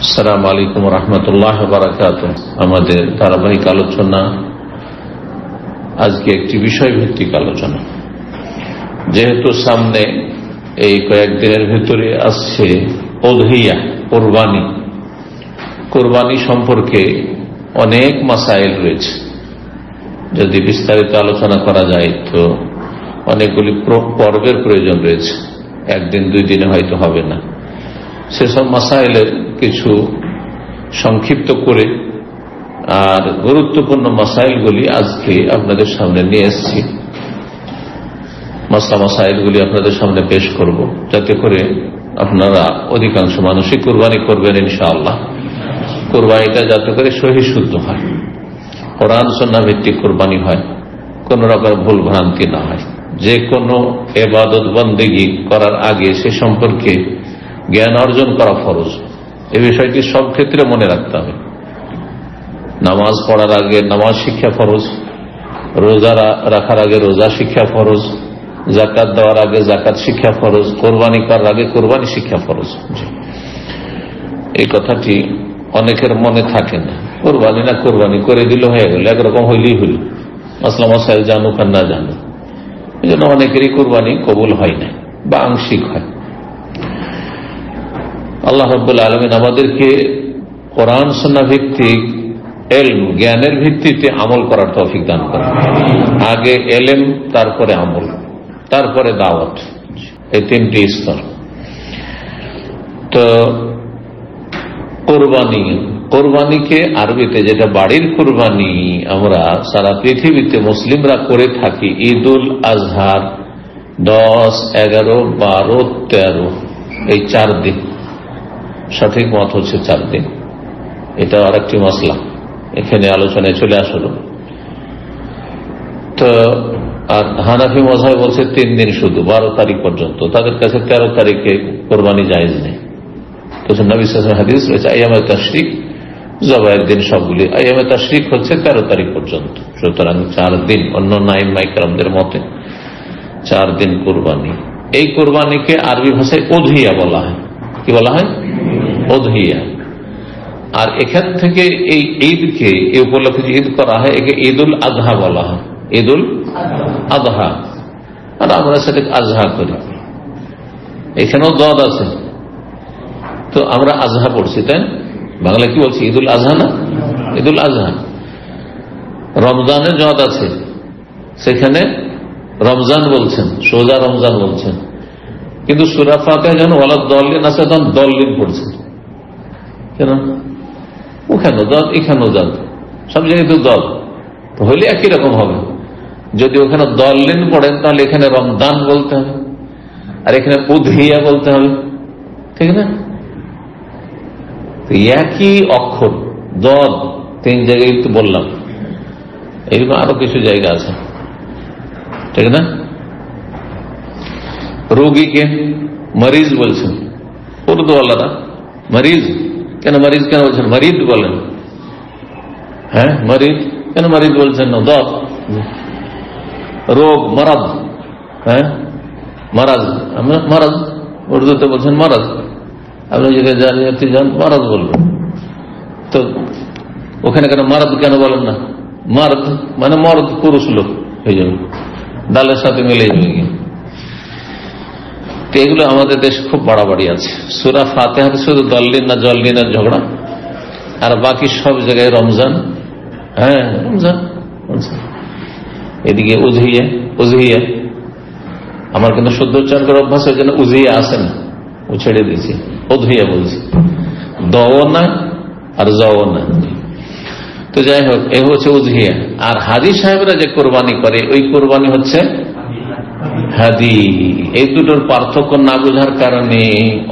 আসসালামু আলাইকুম ওয়া রাহমাতুল্লাহি ওয়া বারাকাতুহু। আমাদের ধারাবাহিক আলোচনা আজকে একটি বিষয় ভিত্তিক আলোচনা। যেহেতু সামনে এই কয়েকদিনের ভিতরে আসছে উযহিয়া, কোরবানি সম্পর্কে অনেক মাসাইল রয়েছে। যদি বিস্তারিত আলোচনা করা যায় তো অনেকগুলি পর্বের প্রয়োজন রয়েছে, একদিন দুই দিনে হয়তো হবে না। সেসব মাসাইলের কিছু সংক্ষিপ্ত করে আর গুরুত্বপূর্ণ মাসাইলগুলি আজকে আপনাদের সামনে নিয়ে এসেছি। মাসাইলগুলি আপনাদের সামনে পেশ করব, যাতে করে আপনারা অধিকাংশ মানুষই কোরবানি করবেন ইনশাআল্লাহ। কোরবানিটা যাতে করে সহি শুদ্ধ হয়, কোরআন সুন্নাহ ভিত্তিক কোরবানি হয়, কোন রকম ভুল ভ্রান্তি না হয়। যে কোনো ইবাদত বন্দেগী করার আগে সে সম্পর্কে জ্ঞান অর্জন করা ফরজ। এই বিষয়টি সব ক্ষেত্রে মনে রাখতে হবে। নামাজ পড়ার আগে নামাজ শিক্ষা ফরজ, রোজা রাখার আগে রোজা শিক্ষা ফরজ, যাকাত দেওয়ার আগে যাকাত শিক্ষা ফরজ, কোরবানি করার আগে কোরবানি শিক্ষা ফরজ। এই কথাটি অনেকের মনে থাকে না। কোরবানি করে দিল হয়ে গেল, একরকম হইলেই হইল, মাসলা মাসাইল জানুক আর না জানুক। এই জন্য অনেকেরই কোরবানি কবুল হয় না বা আংশিক হয়। আল্লাহ রাব্বুল আলামিন আমাদেরকে কোরআন সুন্নাহ ভিত্তিক ইলম, জ্ঞানের ভিত্তিতে আমল করার তৌফিক দান করেন। আগে ইলম, তারপরে আমল, তারপরে দাওয়াত, এই তিনটি স্তর। তো কোরবানিকে আরবিতে, যেটা বাড়ির কোরবানি আমরা সারা পৃথিবীতে মুসলিমরা করে থাকি, ঈদুল আজহার 10, 11, 12, 13 এই 4 দিন। সঠিক মত হচ্ছে 4 দিন। এটা আর একটি মসলা এখানে আলোচনায় চলে আসলো। তো আর হানাফি মাযহাব বলছে 3 দিন শুধু, 12 তারিখ পর্যন্ত। তাদের কাছে 13 তারিখে কোরবানি জায়েজ নেই। তো নবী সাল্লাল্লাহু আলাইহি ওয়াসাল্লাম হাদিস রয়েছে আইয়ামে তাশরিক, জবাইয়ের দিন সবগুলি। আইয়ামে তাশরিক হচ্ছে 13 তারিখ পর্যন্ত। সুতরাং 4 দিন, অন্য নাইমায়ে কেরামদের মতে 4 দিন কোরবানি। এই কোরবানিকে আরবি ভাষায় উযহিয়া বলা হয়। কি বলা হয়? উযহিয়া। আর এখান থেকে এই ঈদকে, এই উপলক্ষে যে ঈদ করা হয়, একে ঈদুল আযহা বলা হয়। ঈদুল আযহা, আর আমরা সেটা আযহা করি। এখানেও দদ আছে, তো আমরা আযহা পড়ছি, তাই বাংলা কি বলছি? ঈদুল আযহা না, ঈদুল আযহা। রমজানের জদ আছে, সেখানে রমজান বলছেন, সোজা রমজান বলছেন। কিন্তু সূরা ফাতিহা যেন ওয়ালাদ দাল্লিন আছে, তখন দল্লিন পড়ছেন কেন? ওখানে দদ, এখানেও দদ, সব জায়গায় তো দদ, তো হইলে একই রকম হবে। যদি ওখানে দল্লিন পড়েন তাহলে এখানে রমজান বলতে হবে, আর এখানে উযহিয়া বলতে হবে, ঠিক না? একই অক্ষর, দদ 3 জায়গায় তো বললাম। এরকম আরো কিছু জায়গা আছে, ঠিক না? রোগীকে মরিজ বলছেন উর্দুওয়ালারা। মরিজ কেন বলছেন? মরিদ বলেন। হ্যাঁ, মরিদ কেন মরিদ বলছেন না? দদ, রোগ, মারাজ। হ্যাঁ, মারাজ, মারাজ উর্দুতে বলছেন মারাজ। আপনি যদি জানিয়ে যান মারাজ বলবেন, তো ওখানে কেন মারাদ কেন বলেন না? মারদ মানে মর্দ, পুরুষ লোক হয়ে যাবে, দালের সাথে মিলে যাবে। এগুলো আমাদের দেশে খুব বাড়াবাড়ি আছে। সূরা ফাতিহাতে শুধু দল্লিন না জল্লিনের ঝগড়া, আর বাকি সব জায়গায় রমজান। হ্যাঁ, রমজান। এদিকে উযহিয়া। আমার কিন্তু শুদ্ধ উচ্চারণ করার অভ্যাস, ওই জন্য উযহিয়া আসে না, ও ছেড়ে দিয়েছি, উযহিয়া বলছি। দও না আর জও না। তো যাই হোক, এ হচ্ছে উযহিয়া। আর হাজী সাহেবরা যে কোরবানি করে, ওই কোরবানি হচ্ছে হাদি। এই দুটোর পার্থক্য না বোঝার কারণে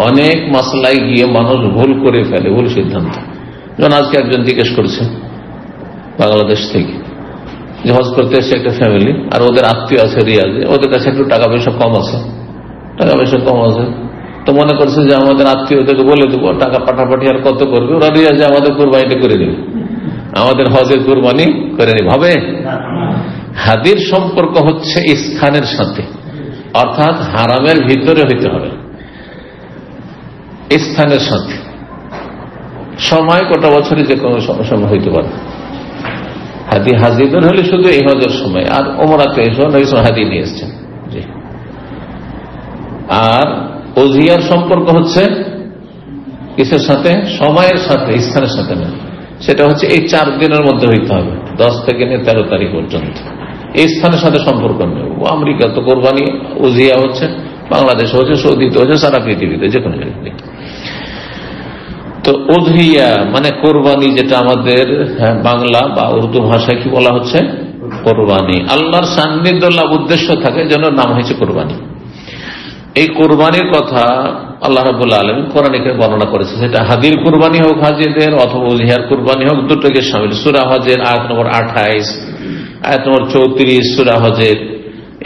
অনেক মাসলায় গিয়ে মানুষ ভুল করে ফেলে, ভুল সিদ্ধান্ত। যেমন আজকে একজন জিজ্ঞেস করছে বাংলাদেশ থেকে, যে হজ করতে এসছে একটা ফ্যামিলি, আর ওদের আত্মীয় আছে রিয়াজে, ওদের কাছে একটু টাকা পয়সা কম আছে, তো মনে করছে যে আমাদের আত্মীয়দেরকে বলে দেবো টাকা পাঠাপাঠি আর কত করবে, ওরা রিয়াজে আমাদের কোরবানিটা করে দেবে, আমাদের হজের কোরবানি করে নেবে। হবে? হাদির সম্পর্ক হচ্ছে স্থানের সাথে, অর্থাৎ হারামের ভিতরে হইতে হবে, স্থানের সাথে। সময় গোটা বছরে যে কোনো সময় হইতে পারে। হাদি হাজিদের হলে শুধু এই হজের সময়, আর ওমরাতে হাদি নিয়ে এসছেন। আর উযহিয়ার সম্পর্ক হচ্ছে কিসের সাথে? সময়ের সাথে, স্থানের সাথে না। সেটা হচ্ছে এই 4 দিনের মধ্যে হইতে হবে, 10 থেকে নিয়ে 13 তারিখ পর্যন্ত। এই স্থানের সাথে সম্পর্ক নেই। আমেরিকা তো কোরবানি উযহিয়া হচ্ছে, বাংলাদেশে হচ্ছে, সৌদিতে হচ্ছে, সারা পৃথিবীতে যে কোনো জায়গায়। তো উযহিয়া মানে কোরবানি, যেটা আমাদের বাংলা বা উর্দু ভাষায় কি বলা হচ্ছে? কোরবানি। আল্লাহর সান্নিধ্য লাভ উদ্দেশ্য থাকে, যেন নাম হয়েছে কোরবানি। এই কোরবানির কথা আল্লাহ রাব্বুল আলামিন কোরআনে বর্ণনা করেছে। সেটা হাদির কোরবানি হোক হাজিদের, অথবা উযহিয়ার কোরবানি হোক, দুটোকে শামিল। সূরা হজের আয়াত নম্বর 28, আয়াত নম্বর 34 সূরা হজের,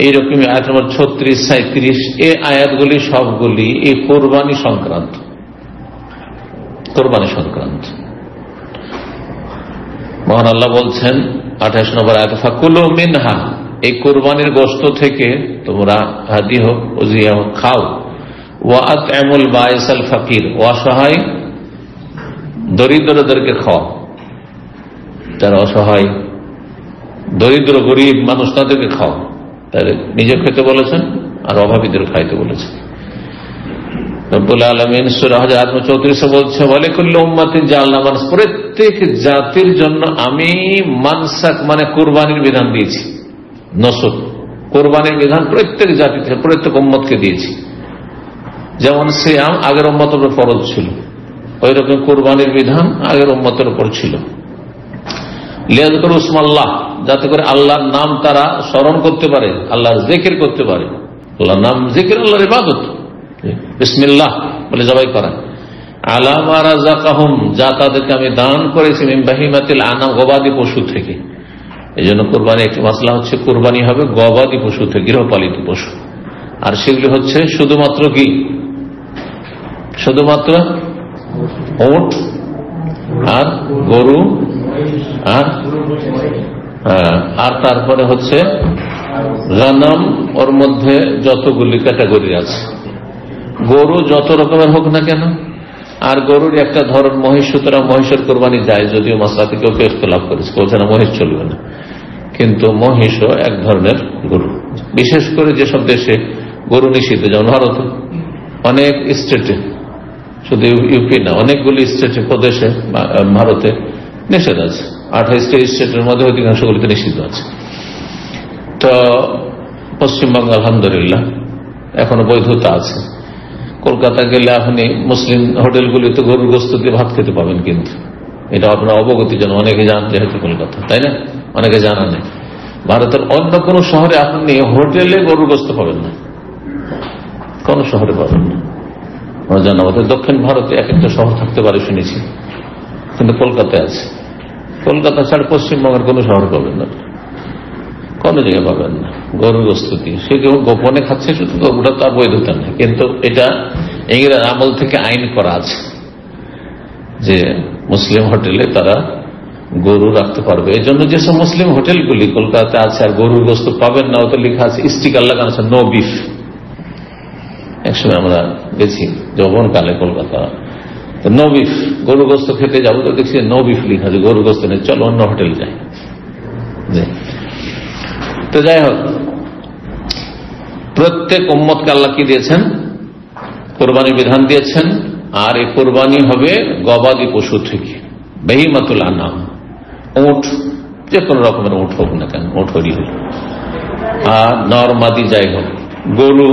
এইরকমই আয়াত নম্বর 36, 37, এই আয়াতগুলি সবগুলি এই কোরবানি সংক্রান্ত। কোরবানি সংক্রান্ত। মহান আল্লাহ বলছেন 28 নম্বর আয়াত, ফাকুলু মিনহা, এই কোরবানির গোশত থেকে তোমরা হাদি হোক উযহিয়া হোক খাও। ওয়া আত'ইমুল বাঈসাল ফাকির, অসহায় দরিদ্রদেরকে খাও। যারা অসহায় দরিদ্র গরিব মানুষ, তাদেরকে খাও। তাহলে নিজে খেতে বলেছেন আর অভাবীদের খাইতে বলেছেন। রব্বুল আলামিন সূরা হজ আয়াত 34 বলছে, ওয়ালিকুল্লি উম্মাতিন জাআলনা মানসাক, প্রত্যেক জাতির জন্য আমি মানসাক মানে কুরবানির বিধান দিয়েছি। নসক কোরবানির বিধান প্রত্যেক জাতিতে, প্রত্যেক উম্মতকে দিয়েছি। যেমন সিয়াম আগের উম্মতের উপর ফরজ ছিল, ওই রকম কোরবানির বিধান আগের উম্মতের উপর ছিল। লিয়াযকুরু ইসমাল্লাহ, যাতে করে আল্লাহর নাম তারা স্মরণ করতে পারে, আল্লাহর জিকির করতে পারে। আল্লাহর নাম জিকির আল্লাহর ইবাদত, বিসমিল্লাহ বলে জবাই করা। আলা মা রাযাকাহুম, যা তাদেরকে আমি দান করেছি, মিন বাহিমাতিল আনাম, গবাদি পশু থেকে। এই জন্য কোরবানি একটি মাসলা হচ্ছে, কোরবানি হবে গবাদি পশু থেকে, গৃহপালিত পশু। আর সেগুলি হচ্ছে শুধুমাত্র কি? শুধুমাত্র উট আর গরু আর তারপরে হচ্ছে গানাম। ওর মধ্যে যতগুলি ক্যাটাগরি আছে, গরু যত রকমের হোক না কেন, আর গরুর একটা ধরন মহিষ, সুতরাং মহিষের কোরবানি যায়, যদিও মাসলাতে কেউ ইখতিলাফ করেছে, কেউ না মহিষ চলবে না। কিন্তু মহিষও এক ধরনের গরু। বিশেষ করে যেসব দেশে গরু নিষিদ্ধ, যেমন ভারতে অনেক স্টেটে, শুধু ইউপি না, অনেকগুলি স্টেটে, প্রদেশে ভারতে নিষেধ আছে। 28টা স্টেটের মধ্যে অধিকাংশগুলিতে নিষিদ্ধ আছে। তো পশ্চিমবঙ্গ আলহামদুলিল্লাহ এখনো বৈধতা আছে। কলকাতা গেলে আপনি মুসলিম হোটেলগুলিতে গরুর গোশত দিয়ে ভাত খেতে পাবেন, কিন্তু এটা আপনার অবগতির জন্য, অনেকে জান যেহেতু কলকাতা, তাই না? অনেকে জানা নেই। ভারতের অন্য কোন শহরে আপনি হোটেলে গরুর গোশত পাবেন না, কোন শহরে পাবেন না। আমরা জানা আমাদের দক্ষিণ ভারতে এক একটা শহর থাকতে পারে শুনেছি, কিন্তু কলকাতায় আছে। কলকাতা ছাড়া পশ্চিমবঙ্গের কোন শহর পাবেন না, কোন জায়গায় পাবেন না গরুর গোশত দিয়ে। সে কেউ গোপনে খাচ্ছে, শুধু ওটা তার বৈধতা নেই, কিন্তু এটা ইংরেজ আমল থেকে আইন করা আছে যে মুসলিম হোটেলে তারা গরু রাখতে পারবে। এই জন্য যেসব মুসলিম হোটেলগুলি কলকাতাতে আছে আর গরুর গোশত পাবেন না, ওতে লেখা আছে, স্টিকার লাগানো আছে, নো বিফ। একসময় আমরা গেছি যৌবনকালে কলকাতা, নো বিফ, গরু গোশত খেতে যাবো তো দেখছি নো বিফ লেখা আছে, গরু গোশত নেই, চলো অন্য হোটেল যাই। তো যাই হোক, প্রত্যেক উম্মতকে আল্লাহ কি দিয়েছেন? কোরবানির বিধান দিয়েছেন। আর এই কোরবানি হবে গবাদি পশু থেকে, বাহিমাতুল আনাম, উট, যে কোন রকমের উট হোক না কেন, উট হরি হোক, আর নরমাদি যাই হোক, গরু,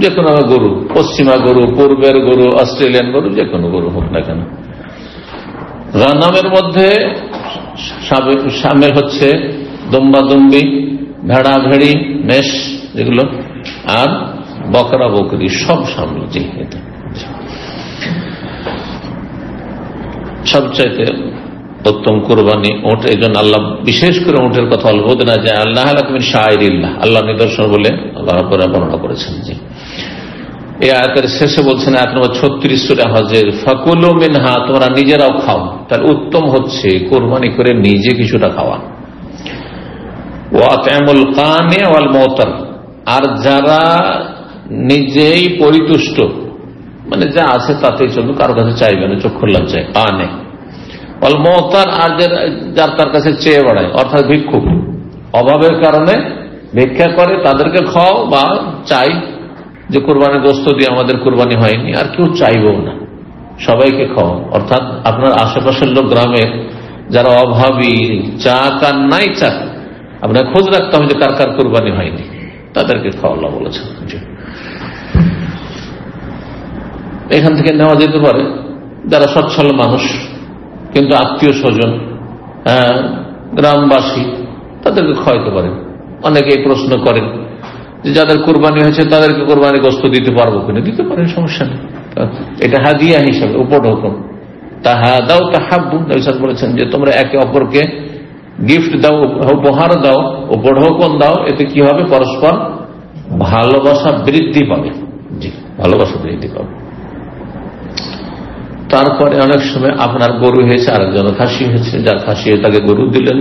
যে কোনো গরু, পশ্চিমা গরু, পূর্বের গরু, অস্ট্রেলিয়ান গরু, যে কোনো গরু হোক না কেন। গানামের মধ্যে সামিল হচ্ছে দম্বা দম্বি, ভেড়া ভেড়ি, মেষ যেগুলো, আর বকরা বকরি, সব সামিল। জি, এটা সবচাইতে উত্তম কোরবানি উট। এই জন্য আল্লাহ বিশেষ করে উটের কথা বলতে না যায়, আল্লাহ শায়রিল্লাহ, আল্লাহ নিদর্শন বলে আল্লাহ বর্ণনা করেছেন। জি, এই আয়াতের শেষে বলছেন, আয়াত নম্বর 36 সূরা হজের, ফাকুলু মিনহা, তোমরা নিজেরাও খাও। তার উত্তম হচ্ছে কোরবানি করে নিজে কিছুটা খাওয়া। ওয়া আত'ইমুল কানি ওয়াল মুতার, আর যারা নিজেই পরিতুষ্ট, মানে যা আছে তাতেই চলবে, কারো কাছে চাইবে না, চোখ খোলা চাই, আনে। অল মহতার, আর যার তার কাছে চেয়ে বেড়ায়, অর্থাৎ ভিক্ষুক, অভাবের কারণে ভিক্ষা করে, তাদেরকে খাও বা চাই যে কোরবানির গোশত দিয়ে আমাদের কোরবানি হয়নি, আর কেউ চাইবেও না, সবাইকে খাও। অর্থাৎ আপনার আশেপাশের লোক, গ্রামের যারা অভাবী, চাক আর নাই চাক, আপনার খোঁজ রাখতে হবে যে কার কার কোরবানি হয়নি, তাদেরকে খাওয়া আল্লাহ বলেছেন। এখান থেকে নেওয়া যেতে পারে যারা সচ্ছল মানুষ, কিন্তু আত্মীয় স্বজন, গ্রামবাসী, তাদেরকে খাওয়াইতে পারেন। অনেকে প্রশ্ন করেন যে যাদের কোরবানি হয়েছে তাদেরকে কোরবানি গোশত দিতে পারবো কিনা, দিতে পারেন, সমস্যা নেই। এটা হাদিয়া হিসাবে, উপর হুকুম, তাহাদাও তাহাব্বু, নবী সাল্লাল্লাহু আলাইহি ওয়াসাল্লাম বলেছেন যে তোমরা একে অপরকে গিফট দাও, উপহার দাও, উপর হুকুম দাও, এতে কি হবে? পরস্পর ভালোবাসা বৃদ্ধি পাবে। জি, ভালোবাসা বৃদ্ধি পাবে। তারপরে অনেক সময় আপনার গরু হয়েছে, আরেকজন খাসি হয়েছে, যার খাসি তাকে গরু দিলেন,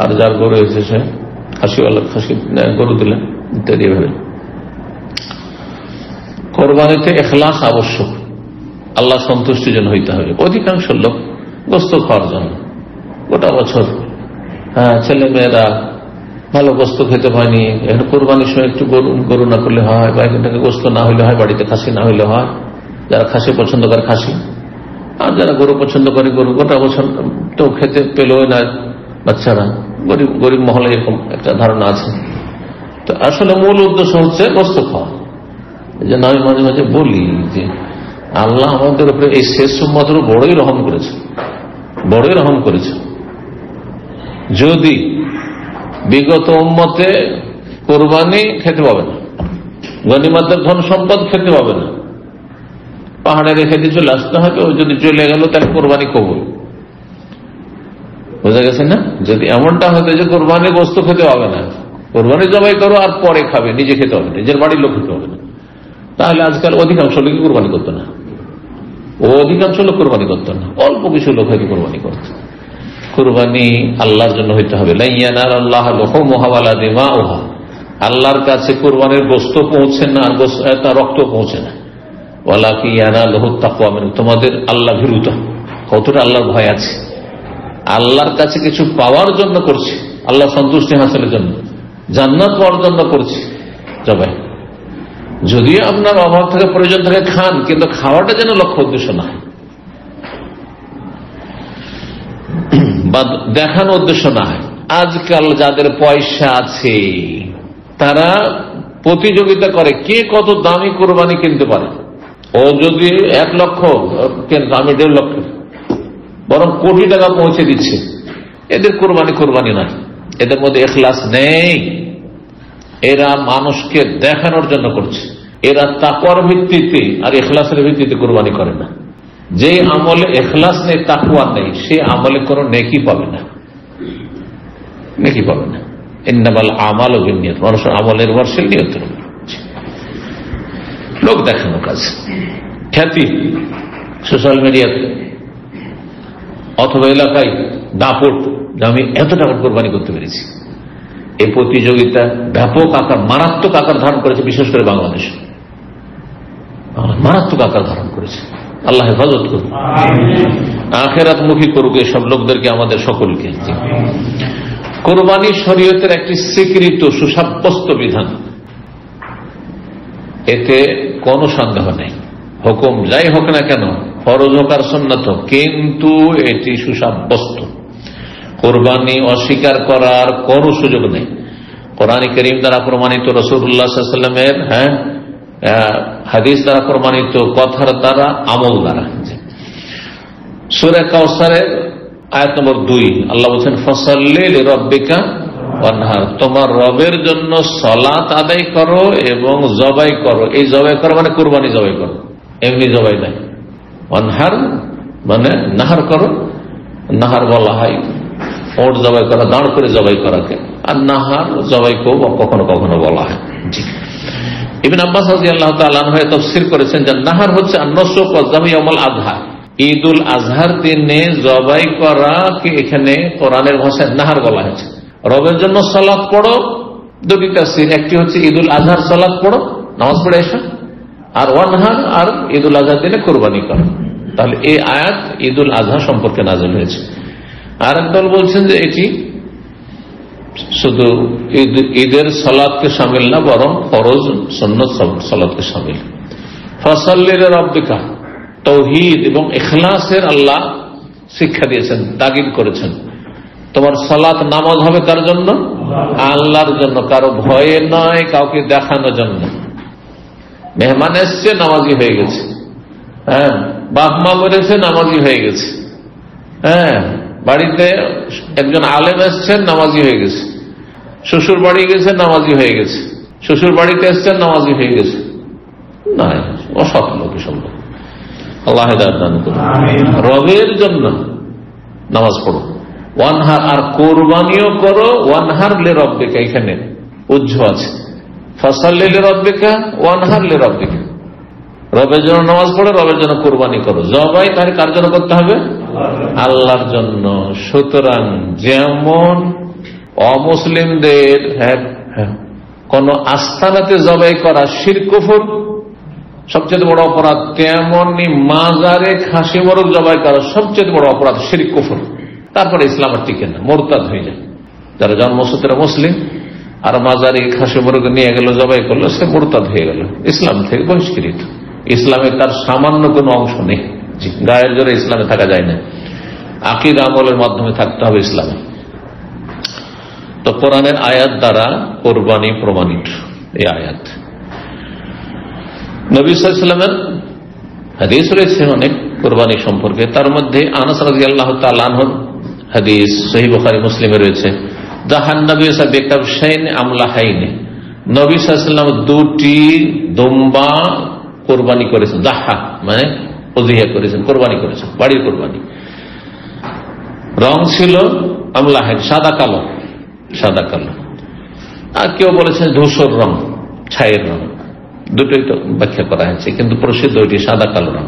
আর যার গরু হয়েছে সে খাসিওয়ালা খাসি গরু দিলেন, ইত্যাদি ভাবে। কোরবানিতে ইখলাস আবশ্যক, আল্লাহ সন্তুষ্টির জন্য হইতে হবে। অধিকাংশ লোক গোশত খাওয়ার জন্য গোটা বছর, ছেলে মেয়েরা ভালো গোশত খেতে পায়নি, এখন কোরবানির সময় একটু গরু না করলে হয়, বা এখানটাকে গোশত না হইলে হয়, বাড়িতে খাসি না হইলে হয়। যারা খাসি পছন্দ করে খাসি, আর যারা গরু পছন্দ করে গরু। গোটা বছর তো খেতে পেলেও না বাচ্চারা, গরিব গরিব মহলে এরকম একটা ধারণা আছে। তো আসলে মূল উদ্দেশ্য হচ্ছে গোশত খাওয়া। এই জন্য আমি মাঝে মাঝে বলি যে আল্লাহ আমাদের উপরে এই শেষ উম্মতের বড়ই রহম করেছে, বড়ই রহম করেছে। যদি বিগত উম্মতে কোরবানি খেতে পাবে না, গনিমতের ধন সম্পদ খেতে পাবে না, পাহাড়ে রেখে দিয়ে চলে আসতে হবে, ও যদি চলে গেল তাহলে কোরবানি কবুল। বোঝা গেছে না? যদি এমনটা হতো যে কোরবানি গোশত খেতে হবে না, কোরবানি জবাই করো আর পরে খাবে, নিজে খেতে হবে না, নিজের বাড়ির লোক খেতে হবে না, তাহলে আজকাল অধিকাংশ লোক কোরবানি করতো না। অধিকাংশ লোক কোরবানি করতো না, অল্প কিছু লোক হয়তো কোরবানি করত। কোরবানি আল্লাহর জন্য হইতে হবে। আল্লাহর কাছে কোরবানির গোশত পৌঁছে না, তার রক্ত পৌঁছে না। তোমাদের আল্লাহ ভীরুতা, কতটা আল্লাহর ভয় আছে, আল্লাহর কাছে কিছু পাওয়ার জন্য করছে, আল্লাহ সন্তুষ্টি হাসিলের জন্য, জান্নাত পাওয়ার জন্য করছে জবাই। যদিও আপনার অভাব থেকে প্রয়োজন থাকে খান, কিন্তু খাওয়াটা যেন লক্ষ্য উদ্দেশ্য না হয়, বা দেখানো উদ্দেশ্য না হয়। আজকাল যাদের পয়সা আছে তারা প্রতিযোগিতা করে কে কত দামি কোরবানি কিনতে পারে। ও যদি 1 লক্ষ কেনতো, আমি 1.5 লক্ষ, বরং কোটি টাকা পৌঁছে দিচ্ছে। এদের কোরবানি না, এদের মধ্যে ইখলাস নেই। এরা মানুষকে দেখানোর জন্য করছে। এরা তাকওয়ার ভিত্তিতে আর ইখলাসের ভিত্তিতে কোরবানি করে না। যে আমলে ইখলাস নেই, তাকওয়া নেই, সে আমলে কোনো নেকি পাবে না, নেকি পাবে না। ইন্নামাল আমালু বিন্নিয়াত, মানুষের আমলের বর্ষের নিয়তের উপর। লোক দেখানো কাজ, খ্যাতি সোশ্যাল মিডিয়াতে অথবা এলাকায় দাপট, আমি এত টাকা কোরবানি করতে পেরেছি। এই প্রতিযোগিতা ব্যাপক আকার, মারাত্মক আকার ধারণ করেছে, বিশেষ করে বাংলাদেশ মারাত্মক আকার ধারণ করেছে। আল্লাহ হেফাজত করুন, আখিরাত মুখী করুক এসব লোকদেরকে, আমাদের সকলকে। কোরবানি শরীয়তের একটি স্বীকৃত সুসাব্যস্ত বিধান, এতে কোনো সন্দেহ নেই। হুকুম যাই হোক না কেন, ফরজ হোক আর সুন্নাত হোক, কিন্তু এটি সুসাব্যস্ত। কোরবানি অস্বীকার করার কোনো সুযোগ নেই। কোরআন কারীম দ্বারা প্রমাণিত, রাসূলুল্লাহ সাল্লাল্লাহু আলাইহি ওয়াসাল্লামের হাদিস দ্বারা প্রমাণিত, কথার দ্বারা, আমল দ্বারা। সূরা কাউসারের আয়াত নম্বর 2 আল্লাহ বলেন, ফাসাল্লি লিরাব্বিকা ওয়ানহার, তোমার রবের জন্য সালাত আদায় করো এবং জবাই করো। এই জবাই করো মানে কুরবানি জবাই করো, এমনি জবাই নাই। ওয়ানহার মানে নাহার করো, নাহার বলা হয় ওট জবাই করা, দাঁড় করে জবাই করাকে, আর নাহার জবাই কেও কখনো কখনো বলা হয়। জি, ইবনে আব্বাস রাদিয়াল্লাহু তাআলা আনহু তাফসীর করেছেন যে নাহার হচ্ছে আন-নুসুক ওয়া যাবহু ইয়াউমুল আযহা, ঈদুল আজহার দিনে জবাই করাকে এখানে কোরআনের ভাষায় নাহার বলা হয়েছে। রবের জন্য সালাত পড়ো, দুটি তাফসীর, একটি হচ্ছে ঈদুল আজহার সালাত পড়ো, নামাজ পড়ে এসো, আর ওয়ানহার, আর ঈদুল আজহার দিনে কুরবানি করো। তাহলে এই আয়াত ঈদুল আজহা সম্পর্কে নাযিল হয়েছে। আর একদল বলছেন যে এটি শুধু ঈদের সালাতকে শামিল না, বরং ফরজ সুন্নত সালাতকে শামিল। ফাসাল্লি লিরাব্বিকা, তাওহীদ এবং ইখলাসের আল্লাহ শিক্ষা দিয়েছেন, তাগিদ করেছেন। তোমার সালাত নামাজ হবে কার জন্য? আল্লাহর জন্য, কারো ভয়ে নয়, কাউকে দেখানোর জন্য। মেহমান এসছে, নামাজি হয়ে গেছে। হ্যাঁ, বাপ মা মরেছে, নামাজি হয়ে গেছে। হ্যাঁ, বাড়িতে একজন আলেম এসছেন, নামাজি হয়ে গেছে। শ্বশুর বাড়ি গেছে, নামাজি হয়ে গেছে। শ্বশুর বাড়িতে এসছেন, নামাজি হয়ে গেছে। না, অসৎ লোক সব লোক। আল্লাহ হেদায়েত দান করুন। রবের জন্য নামাজ পড়ো, ওয়ানহার, আর কোরবানিও করো। ওয়ানহার লিরাব্বিকা, এখানে উজ্জ্ব আছে। ফাসাল্লি লিরাব্বিকা ওয়ানহার লিরাব্বিকা, রবের জন্য নামাজ পড়ো, রবের জন্য কোরবানি করো। জবাই তাহলে কার জন্য করতে হবে? আল্লাহর জন্য। সুতরাং যেমন অমুসলিমদের কোন আস্তানাতে জবাই করা শিরক কুফর সবচেয়ে বড় অপরাধ, তেমনি মাজারে খাসি মোরগ জবাই করা সবচেয়ে বড় অপরাধ, শিরক কুফর। তারপরে ইসলাম আর টিকে না, মুরতাদ হয়ে যায়। যারা জন্মসূত্রে মুসলিম আর মাজারে খাসি মোরগ নিয়ে গেল, জবাই করলো, সে মুরতাদ হয়ে গেল, ইসলাম থেকে বহিষ্কৃত। ইসলামে তার সামান্য কোনো অংশ নেই। গায়ের জোরে ইসলামে থাকা যায় না, আকীদা আমলের মাধ্যমে থাকতে হবে ইসলামে। তো কোরআনের আয়াত দ্বারা কোরবানি প্রমাণিত। এই আয়াত নবী সাল্লাল্লাহু আলাইহি ওয়াসাল্লামের হাদিস রয়েছে অনেক কোরবানি সম্পর্কে। তার মধ্যে আনাস রাদিয়াল্লাহু তাআলা আনহু হাদিস সহিহ বুখারী মুসলিমে রয়েছে, জাহান নবী বিকাবশাইন আমলাহাইন, নবী সাল্লাল্লাহু আলাইহি ওয়াসাল্লাম দুটি দুম্বা কোরবানি করেছেন। জাহা মানে উযহিয়া করেছেন, কোরবানি করেছেন, বাড়ির কোরবানি। রং ছিল আমলাহাইন, সাদা কালো, সাদা কালো। আর কেউ বলেছেন ধূসর রং, ছাইয়ের রং, দুটোই তো ব্যাখ্যা করা হয়েছে, কিন্তু প্রসিদ্ধ ওইটি সাদা কালো রং।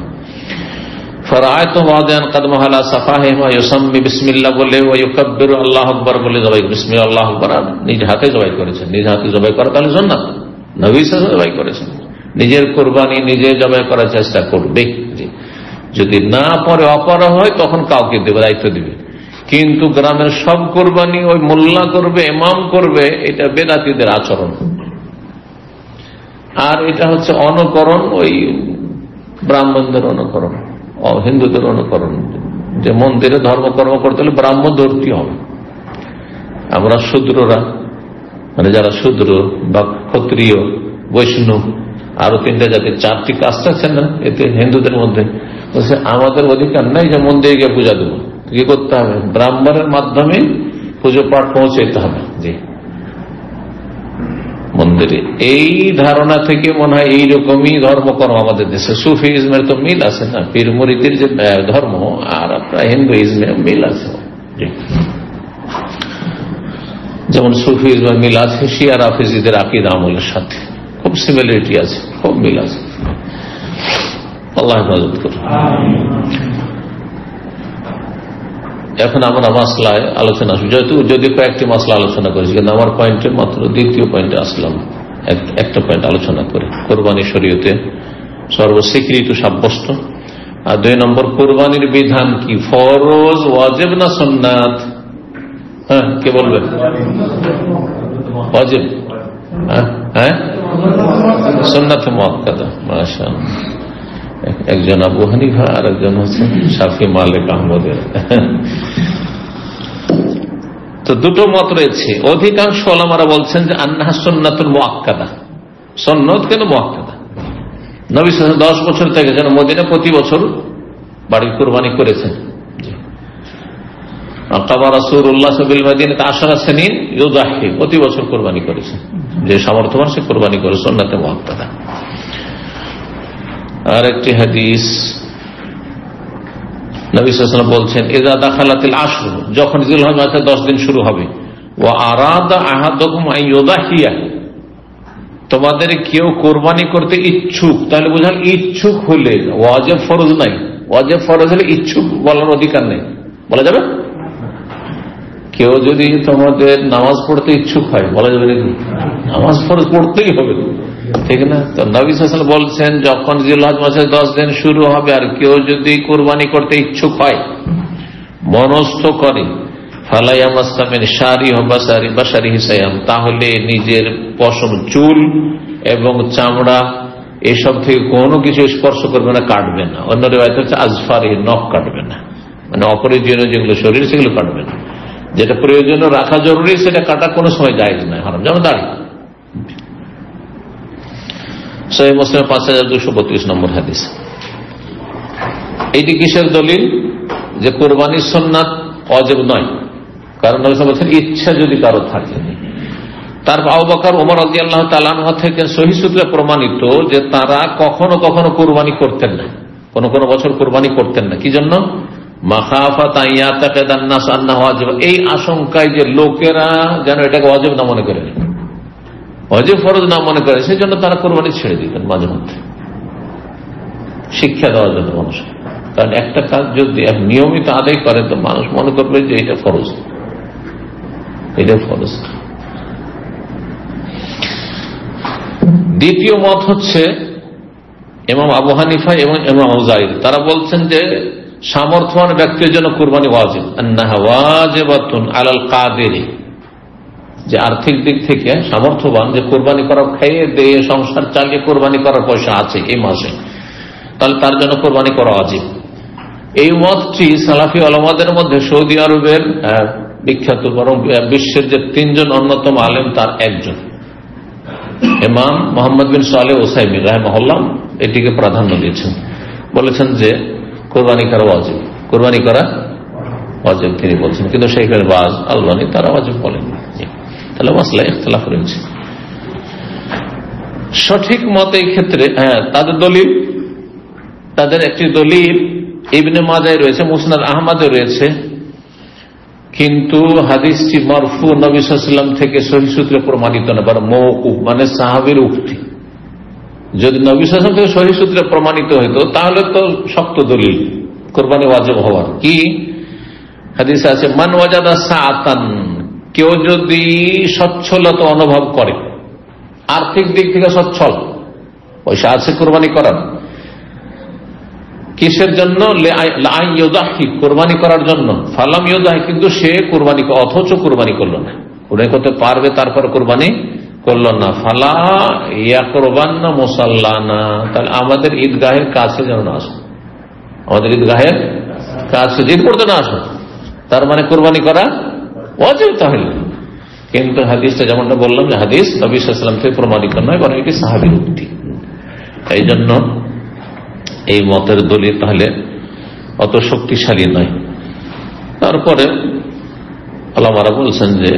ফারাআইতু ওয়াদান কদমা আলা সাফাহিমা ইউসাম্মি বিসমিল্লাহ বলে ওয়া ইউকাব্বিরু আল্লাহু আকবার বলে জবাই, বিসমিল্লাহ আল্লাহু আকবার, নিজ হাতে জবাই করেছেন। নিজ হাতে জবাই করা তাহলে সুন্নাত, নবী সাল্লাল্লাহু আলাইহি ওয়াসাল্লাম জবাই করেছেন। নিজের কোরবানি নিজে জবাই করার চেষ্টা করবে। যদি না পরে অপারগ হয় তখন কাউকে দেবে, দায়িত্ব দিবে। কিন্তু গ্রামের সব কোরবানি ওই মোল্লা করবে, ইমাম করবে, এটা বেদাতীদের আচরণ। আর এটা হচ্ছে অনুকরণ, ওই ব্রাহ্মণদের অনুকরণ, হিন্দুদের অনুকরণ, যে মন্দিরে ধর্মকর্ম করতে হলে ব্রাহ্মণ ধরতে হবে। আমরা শূদ্ররা, মানে যারা শূদ্র বা ক্ষত্রিয়, বৈষ্ণব, আরো তিনটা জাতির চারটি কাস্ট আছে না এতে হিন্দুদের মধ্যে, আমাদের অধিকার নাই যে মন্দিরে গিয়ে পূজা দেবো। কি করতে হবে? ব্রাহ্মণের মাধ্যমে পুজো পাঠ পৌঁছাইতে হবে যে মন্দিরে। এই ধারণা থেকে মনে হয় এইরকমই ধর্মকর্ম আমাদের দেশে। সুফিজমের তো মিল আছে না, পীর মুরিদের যে ধর্ম আর আপনার হিন্দুইজমে মিল আছে। যেমন সুফিজমের মিল আছে শিয়া রাফিজিদের আকীদা আমলের সাথে, খুব সিমিলারিটি আছে, খুব মিল আছে। আল্লাহ হেফাজত করুন। এখন আমরা মাসলায় আলোচনা আসবো, যদি কয়েকটি মাসলা আলোচনা করেছি, কিন্তু আমার পয়েন্টে মাত্র দ্বিতীয় পয়েন্টে আসলাম। একটা পয়েন্ট আলোচনা করে কোরবানি শরীয়তে সর্বস্বীকৃত সাব্যস্ত। আর 2 নম্বর, কোরবানির বিধান কি, ফরজ, ওয়াজিব না সুন্নাত? হ্যাঁ, কে বলবেন? ওয়াজিব। হ্যাঁ, সুন্নাত মুআক্কাদা। মাশাআল্লাহ। একজন আবু হানিফা আর একজন হচ্ছে শাফি মালিক আহমদের। তো দুটো মত রয়েছে। অধিকাংশ ওলামারা বলছেন যে আন্নাহা সুন্নাতুল মুআক্কাদা, সুন্নাত কেন মুআক্কাদা। নবী সাল্লাল্লাহু আলাইহি 10 বছর থেকে যেন মদিনা প্রতি বছর বাড়ির কুরবানি করেছেন। আকাবা রাসূলুল্লাহ বিল মাদিনাতি 10 সিনিন ইউযাহি, প্রতি বছর কুরবানি করেছেন। যে সামর্থ্যবান সে কুরবানি করে, সুন্নাতে মুআক্কাদা। আর একটি হাদিস নবী সাল্লাল্লাহু আলাইহি ওয়াসাল্লাম বলছেন, ইযা দাখালাতিল আশর, যখন জিলহজ মাসের 10 দিন শুরু হবে, ওয়া আরাদা আহাদুকুম আন ইউযাহিয়া, তোমাদের কেউ কোরবানি করতে ইচ্ছুক, তাহলে বোঝাল ইচ্ছুক হলে, ওয়াজিব ফরজ নাই। ওয়াজিব ফরজ হলে ইচ্ছুক বলার অধিকার নেই, বলা যাবে? কেউ যদি তোমাদের নামাজ পড়তে ইচ্ছুক হয়, বলা যাবে নাকি? নামাজ ফরজ পড়তেই হবে, ঠিক না? তো নবী সাল্লাল্লাহু আলাইহি ওয়াসাল্লাম বলছেন যখন জিলহজ মাসের 10 দিন শুরু হবে আর কেউ যদি কুরবানি করতে ইচ্ছুক হয়, মনস্থ করে, তাহলে নিজের পশম, চুল এবং চামড়া এসব থেকে কোনো কিছু স্পর্শ করবে না, কাটবে না। অন্য রিওয়ায়াত হচ্ছে আজফারি, নখ কাটবে না, মানে অপ্রয়োজনীয় যেগুলো শরীর সেগুলো কাটবে না। যেটা প্রয়োজনীয় রাখা জরুরি সেটা কাটা কোনো সময় জায়েজ নয়, হারাম। যেমন দাড়ি। সহিহ মুসলিম 5232 নম্বর হাদিস। এইটি কিসের দলিল? যে কুরবানির সুন্নাত ওয়াজিব নয়, কারণ নবী সাল্লাল্লাহু আলাইহি ওয়াসাল্লাম ইচ্ছা যদি কারো থাকে। তারপর আবু বকর, ওমর রাদিয়াল্লাহু তাআলা আনহু থেকে সহিহ সূত্রে প্রমাণিত যে তারা কখনো কখনো কুরবানি করতেন না, কোন কোন বছর কুরবানি করতেন না। কি জন্য? মাখাফাত আইয়াতাকাদান নাস আন্নাহু ওয়াজিব, এই আশঙ্কায় যে লোকেরা যেন এটাকে ওয়াজিব না মনে করে, ওয়াজিব ফরজ না মনে করে, সেই জন্য তারা কুরবানি ছেড়ে দিতেন মাঝে মধ্যে, শিক্ষা দেওয়ার জন্য মানুষ। কারণ একটা কাজ যদি নিয়মিত আদায় করে তো মানুষ মনে করবে যে এটা ফরজ, এটা ফরজ। দ্বিতীয় মত হচ্ছে ইমাম আবু হানিফা এবং ইমাম আউজাঈ, তারা বলছেন যে সামর্থ্যবান ব্যক্তির জন্য কুরবানি ওয়াজিব, আন্নাহা ওয়াজিবাতুন আলাল কাদির, যে আর্থিক দিক থেকে সামর্থ্যবান, যে কুরবানি করা, খেয়ে দিয়ে সংসার চালিয়ে কুরবানি করার পয়সা আছে এই মাসে, তাহলে তার জন্য কুরবানি করা ওয়াজিব। এই মতটি সালাফি উলামাদের মধ্যে সৌদি আরবের বিখ্যাত, বরং বিশ্বের যে 3 জন অন্যতম আলেম তার একজন, ইমাম মুহাম্মদ বিন সালেহ উসাইমিন রাহিমাহুল্লাহ, এটিকে প্রাধান্য দিয়েছেন। বলেছেন যে কুরবানি করা ওয়াজিব, কুরবানি করা ওয়াজিব তিনি বলছেন, কিন্তু শেখ বাজ, আলবানী তারা ওয়াজিব বলেন। তাহলে মাসলায় ইখতিলাফ রয়েছে। সঠিক মত এই ক্ষেত্রে তাদের দলিল, তাদের একটি দলিল ইবনে মাজায় রয়েছে, মুসনাদ আহমদে রয়েছে, কিন্তু হাদিসটি মারফু নবী সাল্লাল্লাহু আলাইহি ওয়াসাল্লাম থেকে সহিহ সূত্রে প্রমাণিত না, বরং মওকুফ, মানে সাহাবীর উক্তি। যদি নবী সাল্লাল্লাহু আলাইহি ওয়াসাল্লাম থেকে সহিহ সূত্রে প্রমাণিত হতো তাহলে তো শক্ত দলিল কুরবানি ওয়াজিব হওয়ার। কি হাদিসে আছে, মান ওয়াজাদা সাআতান, কেউ যদি সচ্ছলতা অনুভব করে, আর্থিক দিক থেকে সচ্ছল, পয়সা আছে কুরবানি করার, কিসের জন্য? কোরবানি করার জন্য। ফালাম ইউদাহি, কিন্তু সে কোরবানি, অথচ কোরবানি করলো না, কোরবানি করতে পারবে তারপর কোরবানি করলো না। ফালা ইয়াকরবান্না মুসাল্লানা, তাহলে আমাদের ঈদগাহের কাছে যেন না আসো, আমাদের ঈদগাহের কাছে ঈদ করতে না আসো, তার মানে কোরবানি করা ওয়াজিব। তাহলে কিন্তু হাদিসটা যেমনটা বললাম যে হাদিস নবী সাল্লাল্লাহু আলাইহি ওয়াসাল্লাম থেকে প্রমাণিত নয়, বরং এটি সাহাবীর উক্তি। এই জন্য এই মতের দলিল তাহলে অত শক্তিশালী নয়। তারপরে ওলামারা বলছেন যে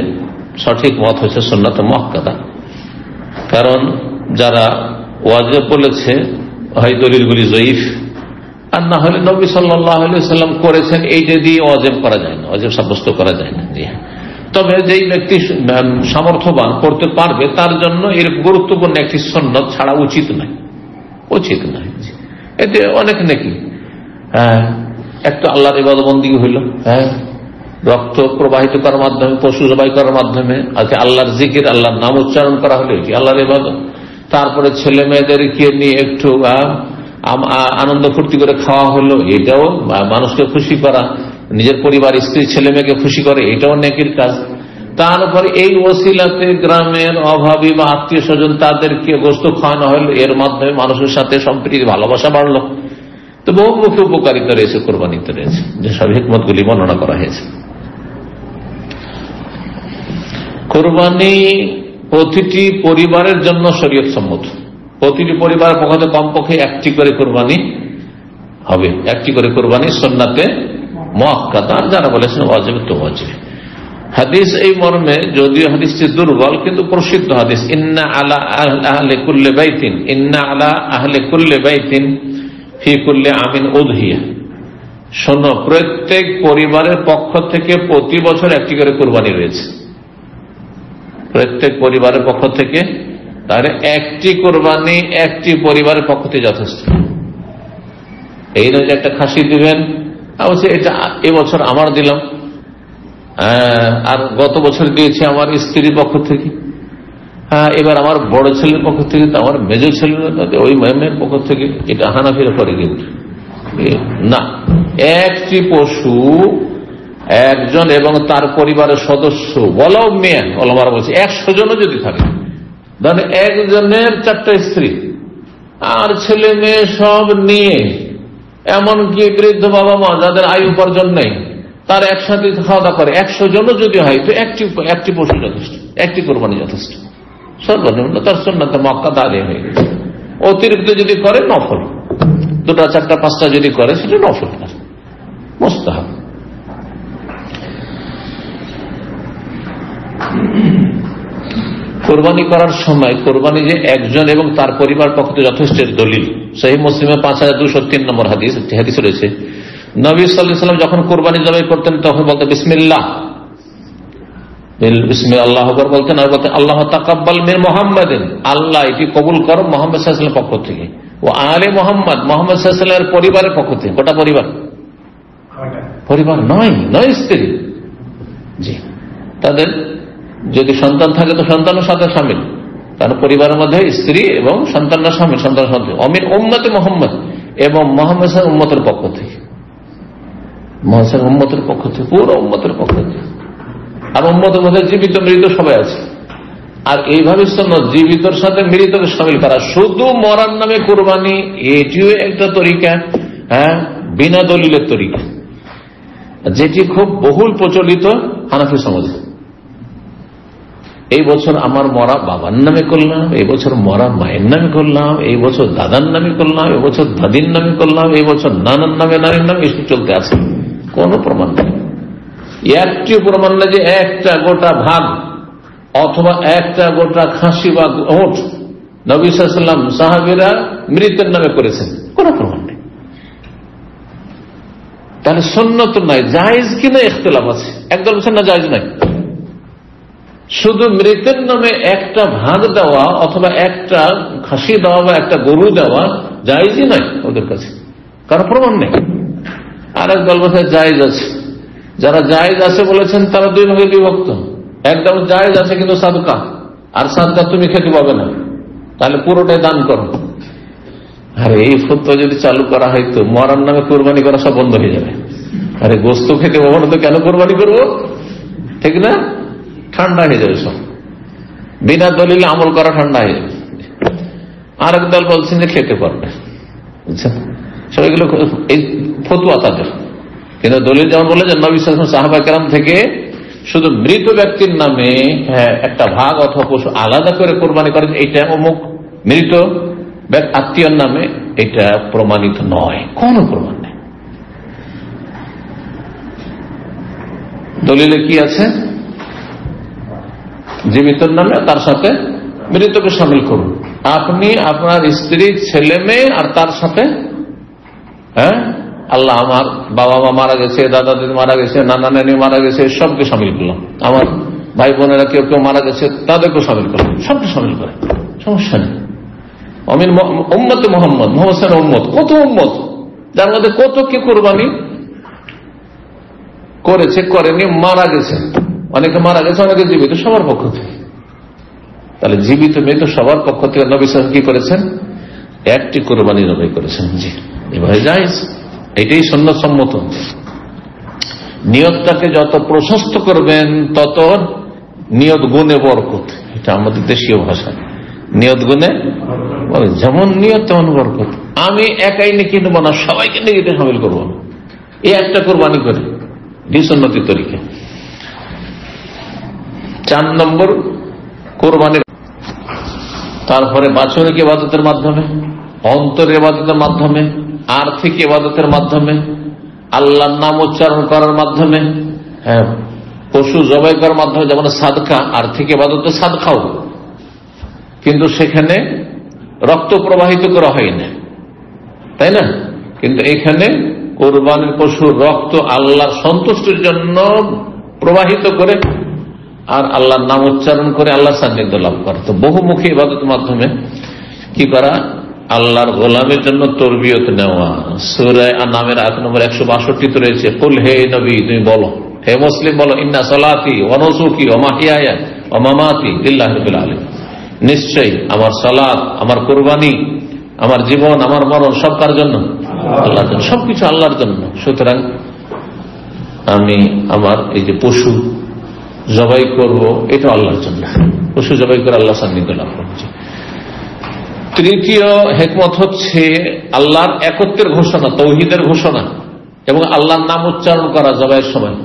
সঠিক মত হচ্ছে সুন্নাত মুআক্কাদা, কারণ যারা ওয়াজিব বলেছে হয় দলিলগুলি জয়ীফ, আর না হলে নবী সাল্লাল্লাহু আলাইহি ওয়াসাল্লাম করেছেন, এইটা দিয়ে ওয়াজিব করা যায় না, ওয়াজিব সাব্যস্ত করা যায় না। তবে যেই ব্যক্তি সামর্থ্যবান করতে পারবে তার জন্য এর গুরুত্বপূর্ণ একটি সুন্নাত ছাড়া উচিত নয়, উচিত নয়। এতে অনেক নাকি একটা আল্লাহর ইবাদত বন্দেগী হইল, রক্ত প্রবাহিত করার মাধ্যমে, পশু জবাই করার মাধ্যমে, আজকে আল্লাহর জিকির, আল্লাহর নাম উচ্চারণ করা হলো, এটি আল্লাহর ইবাদত। তারপরে ছেলে মেয়েদেরকে নিয়ে একটু আনন্দ ফুর্তি করে খাওয়া হলো, এটাও মানুষকে খুশি করা, নিজের পরিবার, স্ত্রী, ছেলে মেয়েকে খুশি করে, এটাও নেকির কাজ। তারপরে এই ওসিলাতে গ্রামের অভাবী বা আত্মীয় স্বজন তাদেরকে গোস্ত খাওয়ানো হলো, এর মাধ্যমে মানুষের সাথে সম্প্রীতি, ভালোবাসা বাড়লো। তো বহুমুখী উপকারিতা রয়েছে কোরবানিতে, রয়েছে যেসব হিকমতগুলি বর্ণনা করা হয়েছে। কোরবানি প্রতিটি পরিবারের জন্য শরীয়ত সম্মত, প্রতিটি পরিবারের পক্ষ থেকে কমপক্ষে একটি করে কোরবানি হবে, একটি করে কোরবানি সুন্নাতে মুআক্কাদা, যারা বলেছেন ওয়াজিব তো ওয়াজিব। হাদিস এই মর্মে, যদিও হাদিসটি দুর্বল কিন্তু প্রসিদ্ধ হাদিস, ইন্না আলা আহলি কুল্লি বাইতিন, ইন্না আলা আহলি কুল্লি বাইতিন ফি কুল্লি আমিন উযহিয়া, শোনো প্রত্যেক পরিবারের পক্ষ থেকে প্রতি বছর একটি করে কুরবানি রয়েছে, প্রত্যেক পরিবারের পক্ষ থেকে। তাহলে একটি কোরবানি একটি পরিবারের পক্ষ থেকে যথেষ্ট। এই নয় যে একটা খাসি দিবেন, অবশ্যই এটা এবছর আমার দিলাম, আর গত বছর দিয়েছি আমার স্ত্রীর পক্ষ থেকে, হ্যাঁ, এবার আমার বড় ছেলের পক্ষ থেকে, আমার মেজ ছেলের, ওই মেয়ের পক্ষ থেকে, এটা হানাফিরা করে কিন্তু না। একটি পশু একজন এবং তার পরিবারের সদস্য বলাও মেয়ে, ওলামারা বলছে 100 জনও যদি থাকে, ধরেন একজনের 4টা স্ত্রী আর ছেলে মেয়ে সব নিয়ে, এমনকি বৃদ্ধ বাবা মা যাদের আয় উপার্জন নেই, তার একসাথে খাওয়া দাওয়া করে 100 জনও যদি হয়, তো একটি পশু যথেষ্ট, একটি কোরবানি যথেষ্ট। সর্বনিম্ন তার সুন্নাতে মুআক্কাদা আদায় হয়ে গেছে। অতিরিক্ত যদি করে নফল, 2টা 4টা 5টা যদি করে সেটা নফল কাজ, মুস্তাহাব। কোরবানি করার সময় কোরবানি যে একজন এবং তার পরিবার পক্ষে যথেষ্ট দলিল। সহিহ মুসলিমে 5203 নম্বর হাদিস রয়েছে, নবী সাল্লাল্লাহু আলাইহি ওয়াসাল্লাম যখন কোরবানি জবাই করতেন তখন বলতেন বিসমিল্লাহ, আল্লাহু আকবার বলতেন, আর বলতেন আল্লাহ তাকাব্বাল মিন মুহাম্মাদিন, আল্লাহ এটি কবুল করো মুহাম্মদ সাল্লাল্লাহু আলাইহি ওয়াসাল্লামের পক্ষ থেকে, ও আলে মুহাম্মদ, মুহাম্মদ সাল্লাল্লাহু আলাইহি ওয়াসাল্লামের পরিবারের পক্ষ থেকে। গোটা পরিবার নয় স্ত্রী। জি, তাদের যদি সন্তান থাকে তো সন্তানের সাথে শামিল, কারণ পরিবারের মধ্যে স্ত্রী এবং সন্তানরা শামিল। সন্তান অমিন উম্মতে মুহাম্মদ, এবং মুহাম্মদ সাল্লাল্লাহু আলাইহি ওয়াসাল্লামের উম্মতের পক্ষ থেকে, মুহাম্মদ সাল্লাল্লাহু আলাইহি ওয়াসাল্লামের উম্মতের পক্ষ থেকে, পুরো উম্মতের পক্ষ থেকে। আর উম্মতের মধ্যে জীবিত মৃত সবাই আছে। আর এইভাবে জীবিতর সাথে মৃতকে শামিল করা, শুধু মরার নামে কোরবানি, এটিও একটা তরিকা, হ্যাঁ, বিনা দলিলের তরিকা, যেটি খুব বহুল প্রচলিত হানাফি সমাজে। এই বছর আমার মরা বাবার নামে করলাম, এই বছর মরা মায়ের নামে করলাম, এই বছর দাদার নামে করলাম, এই বছর দাদির নামে করলাম, এই বছর নানার নামে, নারীর নামে, এসব চলতে আছে। কোন প্রমাণ নেই, একটি প্রমাণ নেই যে একটা গোটা ভাগ অথবা একটা গোটা খাসি বা ওট নবী সাল্লাল্লাহু আলাইহি ওয়াসাল্লাম সাহাবীরা মৃতের নামে করেছেন, কোন প্রমাণ নেই। তাহলে সুন্নত নাই, জায়েজ কিনা ইখতিলাফ আছে। একদল বলছেন না জায়েজ নাই, শুধু মৃতের নামে একটা ভাগ দেওয়া অথবা একটা খাসি দেওয়া বা একটা গরু দেওয়া জায়েজই নাই ওদের কাছে, কারণ প্রমাণ নেই। আর একদল বলছে জায়েজ আছে। যারা জায়েজ আছে বলেছেন তারা 2 ভাগে বিভক্ত। একদম জায়েজ আছে কিন্তু সাদকা, আর সাদকা তুমি খেতে পাবে না, তাহলে পুরোটাই দান করো। আর এই ফতোয়া যদি চালু করা হয় তো মরার নামে কোরবানি করা সব বন্ধ হয়ে যাবে। আরে গোস্ত খেতে পাবো না তো কেন কোরবানি করবো, ঠিক না? ঠান্ডা হয়ে যাবে সব, বিনা দলিলে আমল করা ঠান্ডা হয়ে যাবে। আর এক দল বলছেন যে খেতে পারবে, বুঝছেন? সব এগুলো এই ফতোয়া তাদের, কিন্তু দলিল যেমন বলে যে নবী সাল্লাল্লাহু আলাইহি ওয়াসাল্লাম সাহাবা কেরাম থেকে শুধু মৃত ব্যক্তির নামে একটা ভাগ অথবা পশু আলাদা করে কোরবানি করেন, এটা অমুক মৃত আত্মীয়র নামে, এটা প্রমাণিত নয়, কোন প্রমাণ নেই। দলিলে কি আছে? জীবিতর নামে তার সাথে মৃতকে শামিল করুন। আপনি আপনার স্ত্রী, ছেলে মেয়ে আর তার সাথে, হ্যাঁ, আল্লাহ আমার বাবা মা মারা গেছে, দাদা দিদি মারা গেছে, নানা নানি মারা গেছে, সবকে শামিল করলাম। আমার ভাই বোনেরা কেউ কেউ মারা গেছে, তাদেরকেও শামিল করলাম, সবকে শামিল করে, সমস্যা নেই। আমিন উম্মতে মুহাম্মদ, মুহাম্মদ সাল্লাল্লাহু আলাইহি ওয়াসাল্লাম উম্মত, কত উম্মত, যার মধ্যে কত কে কোরবানি করেছে, করেনি, মারা গেছে, অনেকে মারা গেছে, অনেকে জীবিত, সবার পক্ষ থেকে। তাহলে জীবিত মৃত সবার পক্ষ থেকে নবী সাল্লাল্লাহু আলাইহি ওয়াসাল্লাম কি করেছেন? একটি কোরবানি জবাই করেছেন। জি, এভাবে জায়েজ, এটাই সুন্নাত সম্মত। নিয়তটাকে যত প্রশস্ত করবেন তত নিয়ত গুণে বরকত, এটা আমাদের দেশীয় ভাষা। নিয়ত গুণে, যেমন নিয়ত তেমন বরকত। আমি একাই নেকি নেবো না, সবাইকে নেকিতে শামিল করবো, এই একটা কোরবানি করে, সুন্নতি তরিকা। 4 নম্বর কোরবানির, তারপরে বাছনিক ইবাদতের মাধ্যমে, অন্তর ইবাদতের মাধ্যমে, আর্থিক ইবাদতের মাধ্যমে, আল্লাহর নাম উচ্চারণ করার মাধ্যমে, হ্যাঁ, পশু জবাই করার মাধ্যমে, যেমন সাদকা, আর্থিক ইবাদতে সাদকাও, কিন্তু সেখানে রক্ত প্রবাহিত করা হয় না, তাই না? কিন্তু এখানে কোরবানির পশুর রক্ত আল্লাহর সন্তুষ্টির জন্য প্রবাহিত করে আর আল্লাহর নাম উচ্চারণ করে আল্লাহর সান্নিধ্য লাভ করা। তো বহুমুখী ইবাদতের মাধ্যমে কি করা? আল্লাহর গোলামের জন্য তরবিয়ত নেওয়া। সূরা আন-নামের আয়াত নম্বর 162 তে রয়েছে, কুল হে নবী তুমি বলো, হে মুসলিম বলো, ইন্না সালাতি ওয়া নুসুকি ওয়া মাহইয়ায়া ওয়া মামাতি লিল্লাহি রাব্বিল আলামিন। নিশ্চয়ই আমার সালাত, আমার কুরবানি, আমার জীবন, আমার মরণ সব কার জন্য? আল্লাহর জন্য, সবকিছু আল্লাহর জন্য। সুতরাং আমি আমার এই যে পশু জবাই করব, এটা আল্লাহর জন্য। পশু জবাই করে আল্লাহ সান্নিধ্য লাভ করছে। তৃতীয় হিকমত হচ্ছে আল্লাহর একত্বের ঘোষণা, তৌহিদের ঘোষণা এবং আল্লাহর নাম উচ্চারণ করা জবাইয়ের সময়।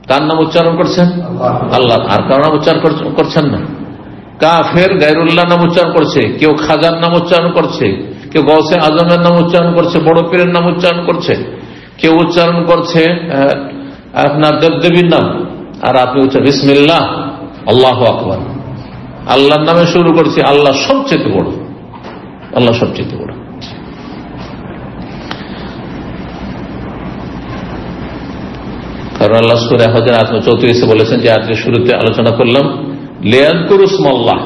কার নাম উচ্চারণ করছেন? আল্লাহ। আর কার নাম উচ্চারণ করছেন না? কাফের গায়রুল্লাহ নাম উচ্চারণ করছে, কেউ খাজার নাম উচ্চারণ করছে, কেউ গৌসে আজমের নাম উচ্চারণ করছে, বড় পীরের নাম উচ্চারণ করছে, কেউ উচ্চারণ করছে আপনার দেবদেবীর নাম, আর আপনি উচ্চারণ বিসমিল্লাহ আল্লাহু আকবার, আল্লাহর নামে শুরু করছি। আল্লাহ সবচেয়ে বড়, আল্লাহ সবচেয়ে বড়। কারণ আল্লাহ সূরা হুজুরাত 34 বলেছেন, যে আজকে শুরুতে আলোচনা করলাম, লিয়াযকুরুসমাল্লাহ,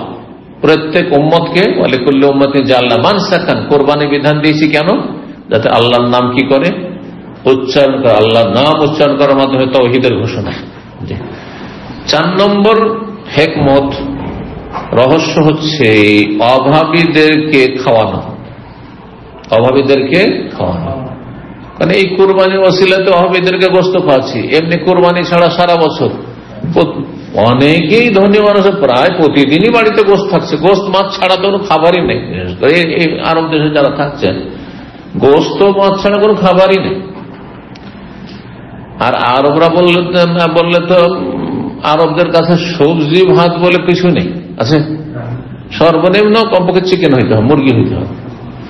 প্রত্যেক উম্মতকে ওয়ালিকুল্লি উম্মাতিন জাআলনা মানসাকান, কুরবানি বিধান দিয়েছি কেন? যাতে আল্লাহর নাম কি করে? উচ্চারণ করে। আল্লাহর নাম উচ্চারণ করার মাধ্যমে তাওহীদের ঘোষণা। 4 নম্বর হিকমত, রহস্য হচ্ছে অভাবীদেরকে খাওয়ানো। অভাবীদেরকে খাওয়ানো, কারণ এই কুরবানির ওসিলাতে অভাবীদেরকে গোশত খাওয়াচ্ছি। এমনি কুরবানি ছাড়া সারা বছর অনেকেই ধনী মানুষের প্রায় প্রতিদিনই বাড়িতে গোশত থাকছে। গোশত মাছ ছাড়া তো কোনো খাবারই নেই। এই আরব দেশে যারা থাকছেন, গোশত মাছ ছাড়া কোনো খাবারই নেই। আর আরবরা বললে তো আরবদের কাছে সবজি ভাত বলে কিছু নেই, আছে? সর্বনিম্ন কমপক্ষে চিকেন হইতে হবে, মুরগি হইতে হবে,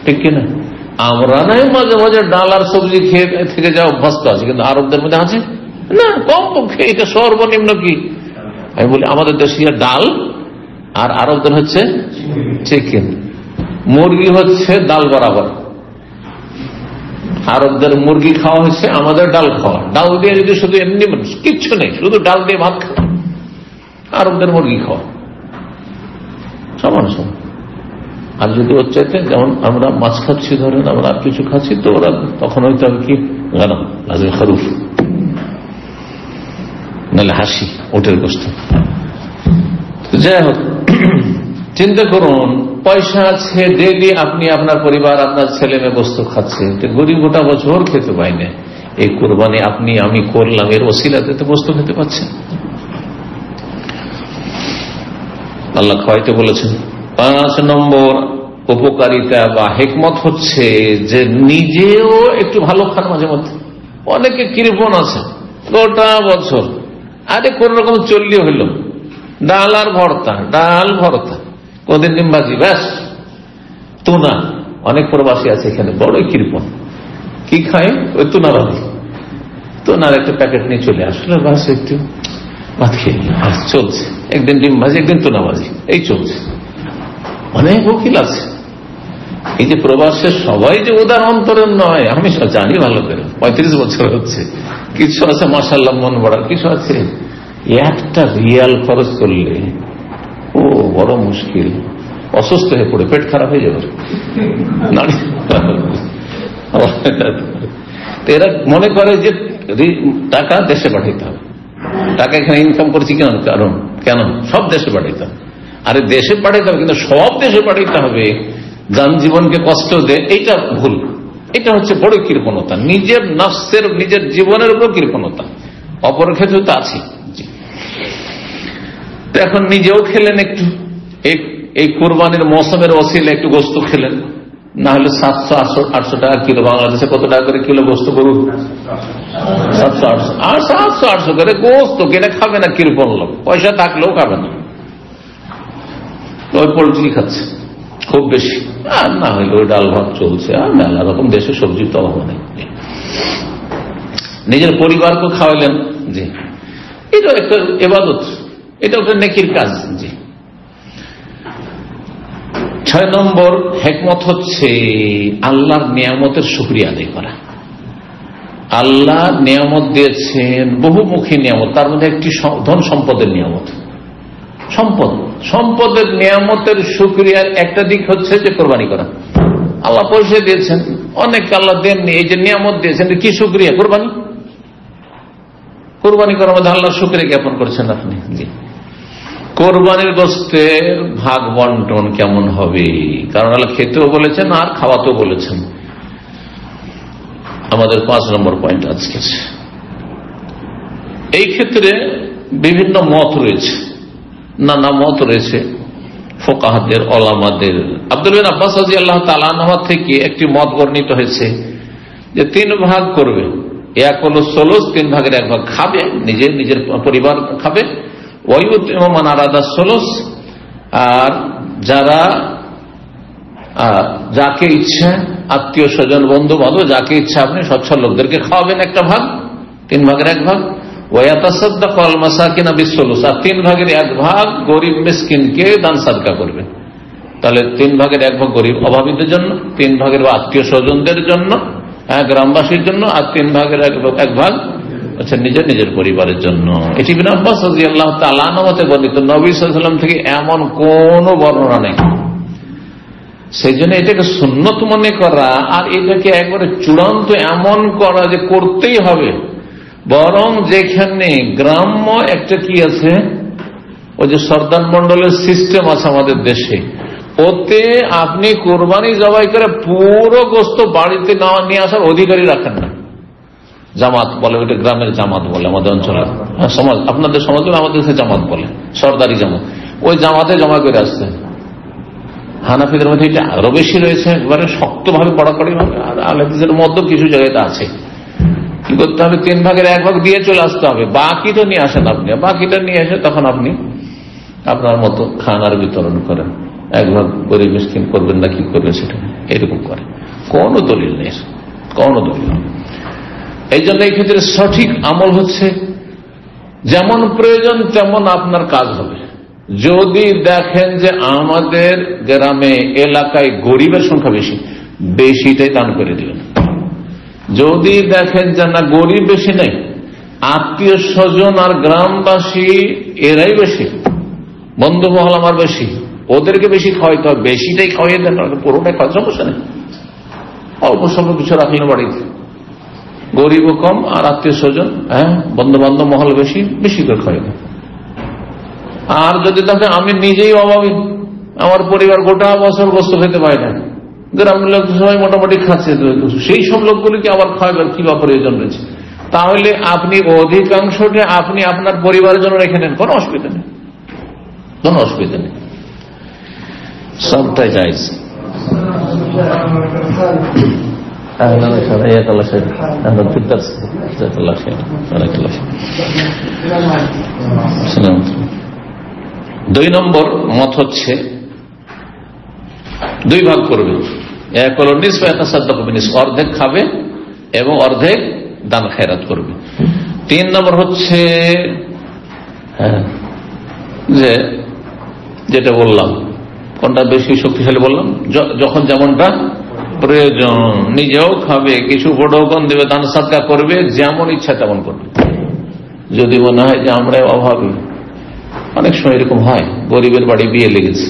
ঠিক কিনা? আমরা নাই মাঝে মাঝে ডাল আর সবজি খেয়ে থেকে যা অভ্যস্ত আছে, কিন্তু আরবদের মধ্যে আছে না, কমপক্ষে এটা সর্বনিম্ন। কি আমি বলি, আমাদের দেশে ডাল, আর আরবদের হচ্ছে চিকেন। মুরগি হচ্ছে ডাল বরাবর। আরবদের মুরগি খাওয়া হচ্ছে, আমাদের ডাল খাওয়া। ডাল দিয়ে যদি শুধু এমনি কিচ্ছু নেই, শুধু ডাল দিয়ে ভাত খাওয়া, আরবদের মুরগি খাওয়া সমান সমান। আর যদি ওর চাইতে, যেমন আমরা মাছ খাচ্ছি, ধরেন আমরা আর কিছু খাচ্ছি, তো ওরা তখন হয়তো কি গানাম লাজে খরুফ, নাহলে হাসি, ওটের গোশত। যাই হোক, চিন্তা করুন, পয়সা আছে, ডেইলি আপনি আপনার পরিবার, আপনার ছেলে মেয়ে গোশত খাচ্ছে, গরিব গোটা বছর খেতে পাই না। এই কুরবানি আপনি আমি করলাম, এর ওসিলাতে তো গোশত খেতে পাচ্ছেন। আল্লাহ খাওয়াইতে বলেছেন। 5 নম্বর উপকারিতা বা হিকমত হচ্ছে যে নিজেও একটু ভালো খান মাঝে মধ্যে। অনেকে কৃপণ আছে, গোটা বছর আরে কোন রকম চললি হইল, ডাল আর ভর্তা, ডাল ভর্তা, কোনদিন ডিমবাজি, ব্যাস তুনা। অনেক প্রবাসী আছে এখানে, বড়ই কৃপণ। কি খায়? ওই তুনাবাজি, তুনার একটা প্যাকেট নিয়ে চলে আসলো, ব্যাস একটু ভাত খেয়ে চলছে। একদিন ডিমবাজি, একদিন তুনাবাজি, এই চলছে। অনেক উকিল আছে। এই যে প্রবাসের সবাই যে উদার অন্তরের নয়, আমি জানি ভালো করে, 35 বছর হচ্ছে। কিছু আছে মাশাআল্লাহ মন বড়ার, কিছু আছে একটা রিয়াল খরচ করলে ও বড় মুশকিল, অসুস্থ হয়ে পড়ে, পেট খারাপ হয়ে যাবে। এরা মনে করে যে টাকা দেশে পাঠাইতে হবে, টাকা এখানে ইনকাম করছি কেন সব দেশে পাঠাইতে হবে। আরে দেশে পাঠাইতে হবে, কিন্তু সব দেশে পাঠাইতে হবে, জনজীবনকে কষ্ট দেয়, এইটা ভুল। এটা হচ্ছে বড় কৃপণতা, নিজের নফসের, নিজের জীবনের উপর কৃপণতা। অপরের ক্ষেত্রে তো আছে। তো এখন নিজেও খেলেন একটু, এই কোরবানির মৌসুমের ওসিলে একটু গোশত খেলেন, না হলে 700-800 টাকা কিলো। বাংলাদেশে কত টাকা করে কিলো গোশত গরু? 700-800 করে গোশত কিনে খাবে না কৃপণ লোক, পয়সা থাকলেও খাবে না, ওই পোল্ট্রি খাচ্ছে খুব বেশি, আর না হইলে ওই ডাল ভাত চলছে। আর মেলা রকম দেশে সবজি তো অভাব নেই। নিজের পরিবারকে খাওয়াইলেন, জি, এটা একটা ইবাদত, এটা একটা নেকির কাজ। জি। 6 নম্বর হিকমত হচ্ছে আল্লাহর নিয়ামতের শুকরিয়া আদায় করা। আল্লাহ নিয়ামত দিয়েছেন, বহুমুখী নিয়ামত, তার মধ্যে একটি ধন সম্পদের নিয়ামত। সম্পদের নিয়ামতের শুকরিয়ার একটা দিক হচ্ছে যে কোরবানি করা। আল্লাহ পয়সা দিয়েছেন, অনেক আল্লাহ দেননি, এই যে নিয়ামত দিয়েছেন, কি শুকরিয়া? কোরবানি করার মধ্যে আল্লাহর শুকরিয়া জ্ঞাপন করছেন আপনি। জি। কোরবানির গোস্তের ভাগ বন্টন কেমন হবে? কারণ আল্লাহ খেতেও বলেছেন আর খাওয়াতেও বলেছেন। আমাদের 5 নম্বর পয়েন্ট আজকে। এই ক্ষেত্রে বিভিন্ন মত রয়েছে, নানা মত রয়েছে ফুকাহাদের, ওলামাদের। আব্দুল্লাহ বিন আব্বাস রাদিয়াল্লাহু তাআলা আনহু থেকে একটি মত বর্ণিত হয়েছে যে 3 ভাগ করবে। এক হলো সোলস, 3 ভাগের 1 ভাগ খাবে, নিজের পরিবার খাবে। ওয়ায়ুতিমু মান আরাদা সোলস, আর যাকে ইচ্ছা আত্মীয় স্বজন বন্ধু বান্ধব যাকে ইচ্ছা আপনি সচ্ছল লোকদেরকে খাওয়াবেন 1 ভাগ, 3 ভাগের 1 ভাগ। ওয়ায়াতাসাদ্দাকু আল মাসাকিনা বিসসুলুস, আর 3 ভাগের 1 ভাগ গরিব মিসকিনকে দান সাদকা করবেন। তাহলে 3 ভাগের 1 ভাগ গরিব অভাবীদের জন্য, 3 ভাগের আত্মীয় স্বজনদের জন্য, গ্রামবাসীর জন্য, আর 3 ভাগের 1 ভাগ আচ্ছা নিজের পরিবারের জন্য। এটি ইবনে আব্বাস রাদিয়াল্লাহু তাআলা আনহু বর্ণিত, নবী সাল্লাল্লাহু আলাইহি ওয়াসাল্লাম থেকে এমন কোন বর্ণনা নেই। সেই জন্য এটাকে সুন্নত মনে করা আর এটাকে একবারে চূড়ান্ত এমন করা যে করতেই হবে, বরং যেখানে গ্রাম্য একটা কি আছে, ওই যে সর্দার মন্ডলের সিস্টেম আছে আমাদের দেশে, ওতে আপনি কোরবানি জবাই করে পুরো গোস্ত বাড়িতে নিয়ে আসার অধিকারী রাখেন না। জামাত বলে, ওইটা গ্রামের জামাত বলে আমাদের অঞ্চলে, সমাজ, আপনাদের সমাজ আমাদের দেশে জামাত বলে, সর্দারি জামাত। ওই জামাতে জমা করে আসতে। হানাফিদের মধ্যে এটা আরো বেশি রয়েছে, একবারে শক্তভাবে কড়াকড়ি ভাবে। আর আহলের মধ্যে কিছু জায়গায় আছে। কি করতে হবে? 3 ভাগের 1 ভাগ দিয়ে চলে আসতে হবে, বাকিটা নিয়ে আসেন আপনি। বাকিটা নিয়ে এসে তখন আপনি আপনার মতো খানার বিতরণ করেন। 1 ভাগ গরিব মিসকিন করবেন না, কি করবেন সেটা এরকম করে। কোন দলিল নেই, কোন দলিল নেই। এই জন্য এই ক্ষেত্রে সঠিক আমল হচ্ছে যেমন প্রয়োজন তেমন আপনার কাজ হবে। যদি দেখেন যে আমাদের গ্রামে এলাকায় গরিবের সংখ্যা বেশি, বেশিটাই দান করে দিবেন। যদি দেখেন যে না গরিব বেশি নেই, আত্মীয় স্বজন আর গ্রামবাসী এরাই বেশি, বন্ধু মহল আমার বেশি, ওদেরকে বেশি খাওয়াইতে হবে, বেশিটাই খাওয়াই দেন, পুরোটাই খাওয়া সমস্যা নেই। অল্প স্বল্প কিছু রাখলেন বাড়িতে, গরিবও কম আর আত্মীয় স্বজন বন্ধু বান্ধব মহল বেশি, বেশি করে খাওয়াই দেন। আর যদি দেখেন আমি নিজেই অভাবী, আমার পরিবার গোটা বছর গোস্ত খেতে পারে না, গ্রামের লোক সবাই মোটামুটি খাচ্ছে, সেই সব লোকগুলিকে আবার খাওয়াবার কি বা প্রয়োজন রয়েছে, তাহলে আপনি অধিকাংশটা আপনি আপনার পরিবারের জন্য রেখে নেন, কোনো অসুবিধা নেই, কোনো অসুবিধা নেই, সবটাই জায়েজ। দুই নম্বর মত হচ্ছে 2 ভাগ করবে। এক হলো নিসফ, অর্ধেক খাবে এবং অর্ধেক দান খেরাত করবে। 3 নম্বর হচ্ছে যে যেটা বললাম, কোনটা বেশি শক্তিশালী বললাম, যখন যেমনটা প্রয়োজন নিজেও খাবে, কিছু বড়কন দেবে, দান সাদকা করবে, যেমন ইচ্ছা তেমন করবে। যদি মনে হয় যে আমরা অভাবী, অনেক সময় এরকম হয়, গরিবের বাড়ি বিয়ে লেগেছে,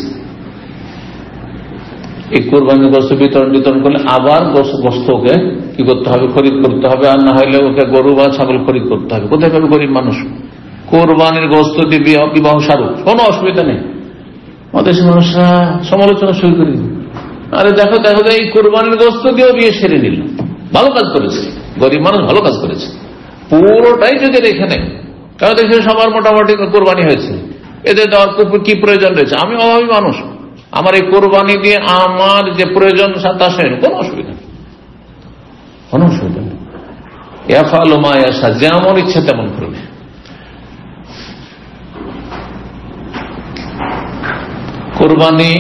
এই কোরবানির গোস্ত বিতরণ করলে আবার গোস্তকে কি করতে হবে? খরিদ করতে হবে, আর না হলে ওকে গরু বা ছাগল খরিদ করতে হবে। কোথায় পাবে গরিব মানুষ কোরবানির গোস্ত দিয়ে বিবাহ সারুক? কোনো অসুবিধা নেই। আমাদের মানুষরা সমালোচনা শুরু করে দিল, আরে দেখো দেখো এই কোরবানির গোস্ত দিয়েও বিয়ে সেরে নিল, ভালো কাজ করেছে, গরিব মানুষ ভালো কাজ করেছে। পুরোটাই যদি রেখে নেয়, কারণ দেখছে সবার মোটামুটি কোরবানি হয়েছে, এদের দেওয়ার কি প্রয়োজন রয়েছে? আমি অভাবী মানুষ, আমার এই কোরবানি দিয়ে আমার যে প্রয়োজন তা সেরে, কোনো অসুবিধা নেই, কোনো অসুবিধা নেই। ইয়াফআলু মা ইয়াশা, যেমন ইচ্ছা তেমন করবে। কোরবানি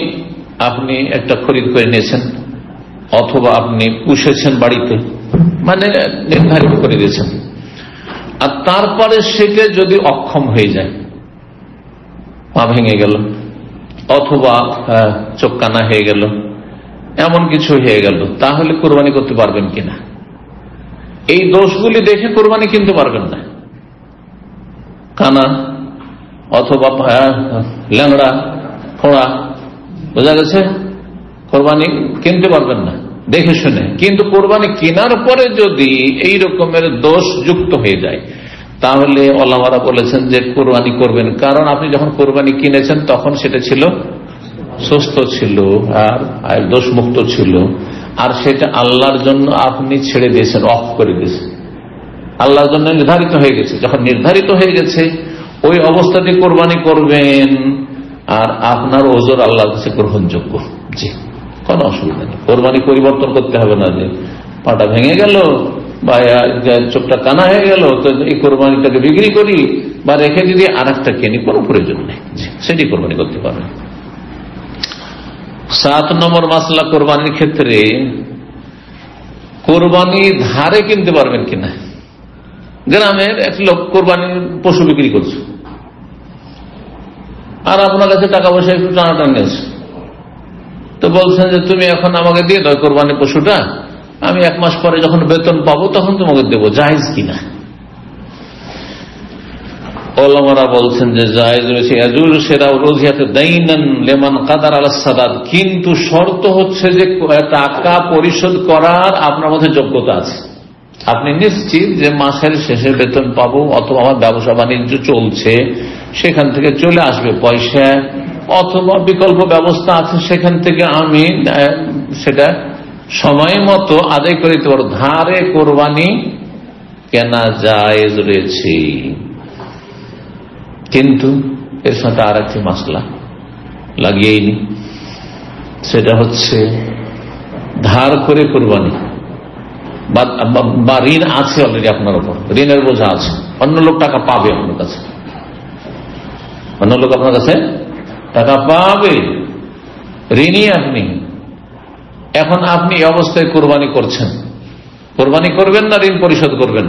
আপনি একটা খরিদ করে নিয়েছেন, অথবা আপনি পুষেছেন বাড়িতে, মানে নির্ধারিত করে দিয়েছেন, আর তারপরে সেটা যদি অক্ষম হয়ে যায়, পা ভেঙে গেল অথবা চোখ কানা হয়ে গেল, এমন কিছু হয়ে গেল, তাহলে কোরবানি করতে পারবেন কিনা? এই দোষগুলি দেখে কোরবানি কিনতে পারবেন না। কানা অথবা ল্যাংড়া ফোড়া, বোঝা গেছে, কোরবানি কিনতে পারবেন না দেখে শুনে। কিন্তু কোরবানি কেনার পরে যদি এই রকমের দোষ যুক্ত হয়ে যায়, তাহলে ওলামারা বলেছেন যে কোরবানি করবেন, কারণ আপনি যখন কোরবানি কিনেছেন তখন সেটা ছিল সুস্থ ছিল আর দোষমুক্ত ছিল, আর সেটা আল্লাহর জন্য আপনি ছেড়ে দিয়েছেন, অফ করে দিয়েছেন, আল্লাহর জন্য নির্ধারিত হয়ে গেছে। যখন নির্ধারিত হয়ে গেছে ওই অবস্থাতে কোরবানি করবেন, আর আপনার ওজর আল্লাহর কাছে গ্রহণযোগ্য। জি, কোনো অসুবিধা নেই, কোরবানি পরিবর্তন করতে হবে না যে পাটা ভেঙে গেল বা চোখটা কানা হয়ে গেল তো এই কোরবানিটাকে বিক্রি করি বা রেখে যদি আর একটা কিনি, কোনো প্রয়োজন নেই, সেটি কোরবানি করতে পারবেন। 7 নম্বর মাসলা কোরবানির ক্ষেত্রে, কোরবানি ধারে কিনতে পারবেন কিনা। গ্রামের এক লোক কোরবানির পশু বিক্রি করছে, আর আপনার কাছে টাকা পয়সা একটু টানাটানি আছে, তো বলছেন যে তুমি এখন আমাকে দিয়ে দাও কোরবানির পশুটা, আমি 1 মাস পরে যখন বেতন পাবো তখন তোমাকে দেবো, জায়েজ কিনা। ওলামারা বলছেন যে জায়েজ রয়েছে, কিন্তু শর্ত হচ্ছে যে টাকা পরিশোধ করার আপনার মধ্যে যোগ্যতা আছে। আপনি নিশ্চিত যে মাসের শেষে বেতন পাবো, অথবা আমার ব্যবসা বাণিজ্য চলছে সেখান থেকে চলে আসবে পয়সা, অথবা বিকল্প ব্যবস্থা আছে সেখান থেকে আমি সেটা সময় মতো আদায় করে দিতে পারবো। ধারে কোরবানি কেনা জায়েজ রয়েছে, কিন্তু এর সাথে আর একটি মাসলা লাগিয়েই নি, সেটা হচ্ছে ধার করে কোরবানি বা ঋণ আছে অলরেডি আপনার উপর, ঋণের বোঝা আছে, অন্য লোক টাকা পাবে আপনার কাছে, অন্য লোক আপনার কাছে টাকা পাবে, ঋণই আপনি। এখন আপনি এই অবস্থায় কোরবানি করছেন, কোরবানি করবেন না ঋণ পরিশোধ করবেন?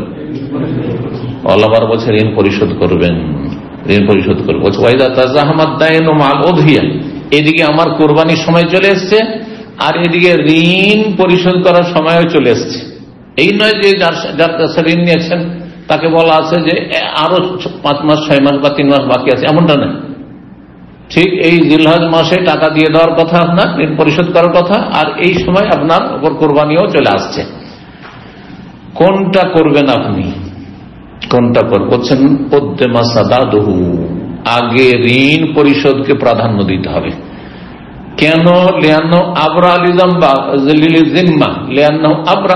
আল্লাহর বলছে ঋণ পরিশোধ করবেন, ঋণ পরিশোধ করবেন। এদিকে আমার কোরবানির সময় চলে এসছে, আর এদিকে ঋণ পরিশোধ করার সময়ও চলে এসছে। এই নয় যে যার কাছে ঋণ নিয়েছেন তাকে বলা আছে যে আরো 5 মাস 6 মাস বা 3 মাস বাকি আছে, এমনটা নয়। ঠিক এই জিলহজ মাসে টাকা দিয়ে দেওয়ার কথা, আপনার ঋণ পরিশোধ করার কথা, আর এই সময় আপনার উপর কোরবানিও চলে আসছে। কোনটা করবেন আপনি? কোনটা করছেন? আগে ঋণ পরিশোধকে প্রাধান্য দিতে হবে। কেন? আবরা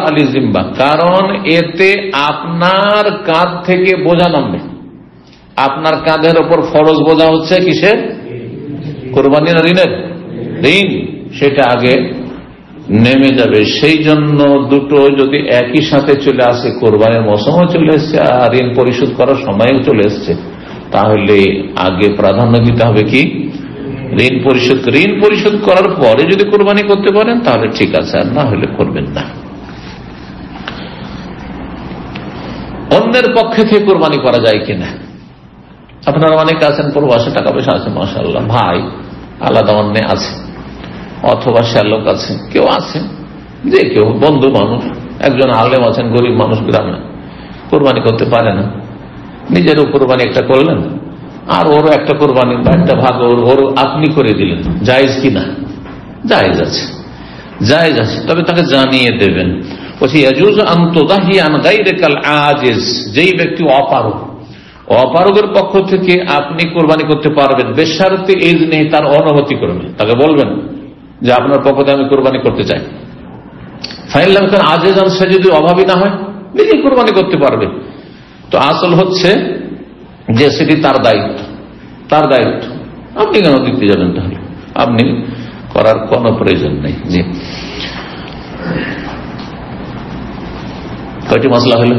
আলী জিম্মা, কারণ এতে আপনার কাঁধ থেকে বোঝা নামবে। আপনার কাঁধের ওপর ফরজ বোঝা হচ্ছে কিসের? কোরবানি না ঋণের? ঋণ, সেটা আগে নেমে যাবে। সেই জন্য দুটো যদি একই সাথে চলে আসে, কোরবানির মৌসুমও চলে এসছে আর ঋণ পরিশোধ করার সময়ও চলে এসছে, তাহলে আগে প্রাধান্য দিতে হবে কি? ঋণ পরিশোধ। ঋণ পরিশোধ করার পরে যদি কোরবানি করতে পারেন তাহলে ঠিক আছে, আর না হলে করবেন না। অন্যের পক্ষে থেকে কোরবানি করা যায় কিনা? আপনারা অনেক আছেন প্রবাসে, টাকা পয়সা আছে মাশাআল্লাহ, ভাই আলাদা অন্য আছে, অথবা শ্যালক আছে, কেউ আছে যে কেউ বন্ধু মানুষ, একজন আলেম আছেন, গরিব মানুষ গ্রামে কোরবানি করতে পারে না, নিজেরও কোরবানি একটা করলেন আর ওরও একটা কোরবানি বা একটা ভাগ ওর আপনি করে দিলেন, জায়েজ কিনা? জায়েজ আছে, জায়েজ আছে, তবে তাকে জানিয়ে দেবেন। যেই ব্যক্তি অপারগের পক্ষ থেকে আপনি কোরবানি করতে পারবেন, বেশারতে এজ নেই, তার অনুমতি করবে, তাকে বলবেন যে আপনার পক্ষ থেকে আমি কোরবানি করতে চাই। ফাইনাল আজেজান, সে যদি অভাবী না হয় নিজেই কোরবানি করতে পারবে। তো আসল হচ্ছে যে সেটি তার দায়িত্ব, তার দায়িত্ব, আপনি কেন দিতে যাবেন? তাহলে আপনি করার কোনো প্রয়োজন নেই। জি, কয়টি মশলা হলো?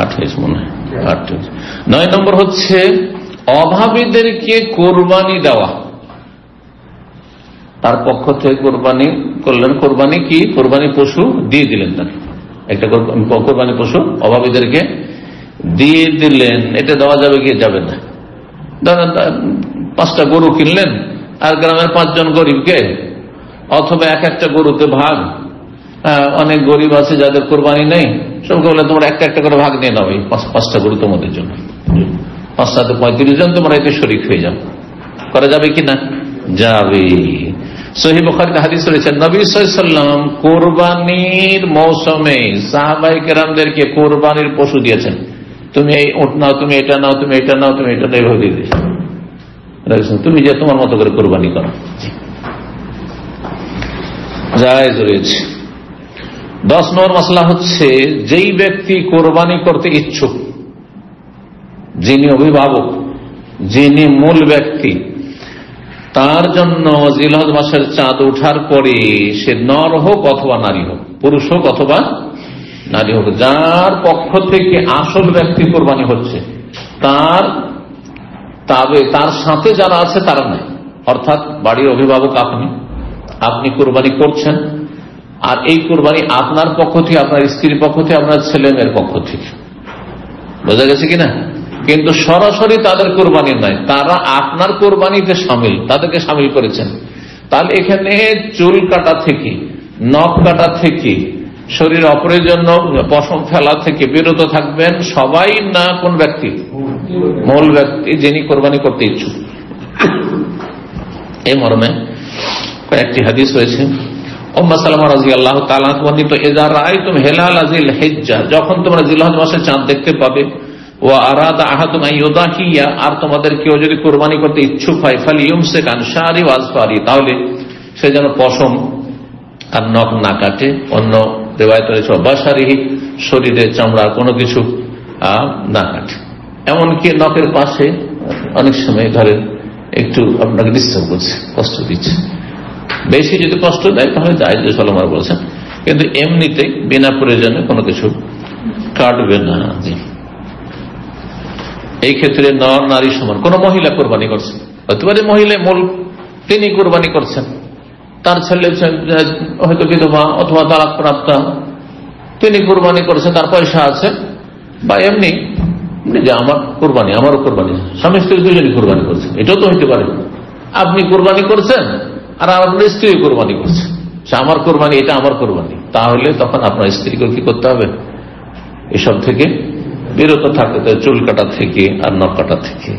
8 হয়েছে মনে হয়, 8 হয়েছে। 9 নম্বর হচ্ছে অভাবীদেরকে কোরবানি দেওয়া। তার পক্ষ থেকে কোরবানি করলেন, কোরবানি কি? কোরবানি পশু দিয়ে দিলেন, তাকে একটা কোরবানি পশু অভাবীদেরকে দিয়ে দিলেন। এটা দেওয়া যাবে কি যাবে না? ধরেন 5টা গরু কিনলেন আর গ্রামের 5 জন গরিবকে, অথবা একটা গরুতে ভাগ, অনেক গরিব আছে যাদের কোরবানি নেই, সবকে বলে তোমরা একটা করে ভাগ নিয়ে নাও, এই 5টা গরু তোমাদের জন্য, 5টাতে 35 জন তোমরা এতে শরিক হয়ে যাও। করা যাবে কি না? যাবে। সহিহ বুখারীতে হাদিস রয়েছে, নবী সাল্লাল্লাহু আলাইহি ওয়াসাল্লাম কোরবানির মৌসুমে সাহাবায়ে কেরামদেরকে কোরবানির পশু দিয়েছেন। তুমি এই উট নাও, তুমি এটা নাও, তুমি এটা নাও, তুমি এটা নাও, এভাবে দিয়ে দিস, তুমি যে তোমার মতো করে কোরবানি করো, জায়েজ রয়েছে। 10 নম্বর মাসলা হচ্ছে, যেই ব্যক্তি কোরবানি করতে ইচ্ছুক, যিনি অভিভাবক, যিনি মূল ব্যক্তি, তার জন্য জিলহজ মাসের চাঁদ ওঠার পরে সে নর হোক অথবা নারী হোক, পুরুষ হোক অথবা নারী হোক, যার পক্ষ থেকে আসল ব্যক্তি কোরবানি হচ্ছে তার সাথে যারা আছে তারা নাই। অর্থাৎ বাড়ির অভিভাবক আপনি কোরবানি করছেন, আর এই কোরবানি আপনার পক্ষ থেকে, আপনার স্ত্রীর পক্ষ থেকে, আপনার ছেলে মেয়ের পক্ষ থেকে, বোঝা গেছে কিনা? কিন্তু সরাসরি তাদের কোরবানি নয়, তারা আপনার কোরবানিতে সামিল, তাদেরকে সামিল করেছেন। তাহলে এখানে চুল কাটা থেকে, নখ কাটা থেকে, শরীর অপ্রয়োজনীয় পশম ফেলা থেকে বিরত থাকবেন সবাই, না কোন ব্যক্তি? মূল ব্যক্তি, যিনি কোরবানি করতে ইচ্ছুক। এই মর্মে কয়েকটি হাদিস রয়েছে। উম্মে সালামা রাদিয়াল্লাহু তাআলা বর্ণিত, ইযা রাআইতুম হিলাল যিল হিজ্জা, যখন তোমরা জিলহজ মাসে চাঁদ দেখতে পাবে, ওয়া আরাদা আহাদুম আন ইউদাহিয়া, আর তোমাদের কেউ যদি কোরবানি করতে ইচ্ছুক হয়, ফালিয়ুমসিক আন শারি ওয়া আযফারি, তাহলে সে যেন পশম আর নখ না কাটে। অন্য রিওয়ায়াত রয়েছে বাশারিহি, শরীরের চামড়ার কোনো কিছু না কাটে। এমনকি নখের পাশে অনেক সময় ধরেন একটু আপনাকে ডিস্টার্ব করছে, কষ্ট দিচ্ছে, বেশি যদি কষ্ট দেয় তাহলে জায়েজ সালামার বলছেন, কিন্তু এমনিতে বিনা প্রয়োজনে কোনো কিছু কাটবে না। জি, এই ক্ষেত্রে নর নারী সমান। কোন মহিলা কোরবানি করছেন, হতে পারে মহিলা মূল, তিনি কোরবানি করছেন, তার ছেলে হয়তো বিধবা অথবা তালাক প্রাপ্তা, তিনি কোরবানি করেছেন, তার পয়সা আছে, বা এমনি যে আমার কোরবানি, আমারও কোরবানি, স্বামী স্ত্রী দুজনই কোরবানি করছেন, এটাও তো হইতে পারে। আপনি কোরবানি করছেন আর আপনার স্ত্রী কোরবানি করছে, সে আমার কোরবানি, এটা আমার কোরবানি, তাহলে তখন আপনার স্ত্রীকে কি করতে হবে? এসব থেকে বিরত থাকতে হবে, চুল কাটা থেকে আর নখ কাটা থেকে।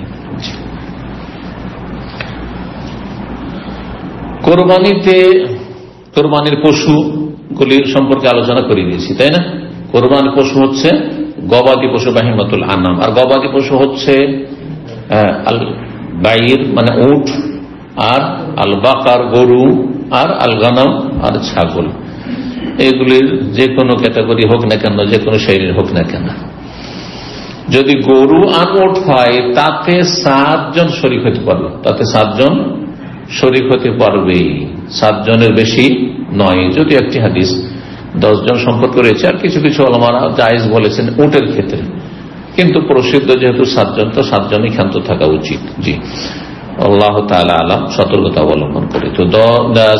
কোরবানির পশুগুলির সম্পর্কে আলোচনা করে দিয়েছি, তাই না? কোরবানির পশু হচ্ছে গবাদি পশু, বাহিমাতুল আনাম, আর গবাদি পশু হচ্ছে আল বাইর মানে উট, আর আল বাকার গরু, আর আল গানাম আর ছাগল। এগুলির যে কোনো ক্যাটাগরি হোক না কেন, যে কোনো শরীর হোক না কেন, যদি গরু আর উট হয় তাতে 7 জন শরীক হতে পারবে, তাতে 7 জন শরীক হতে পারবে, 7 জনের বেশি নয়। যদি একটি হাদিস 10 জন সম্পর্ক রয়েছে, আর কিছু কিছু ওলামারা জায়েজ বলেছেন উটের ক্ষেত্রে, কিন্তু প্রসিদ্ধ যেহেতু 7 জন, তো 7 জনই ক্ষান্ত থাকা উচিত। জি, আল্লাহ তাআলা আলাম, সতর্কতা অবলম্বন করে। তো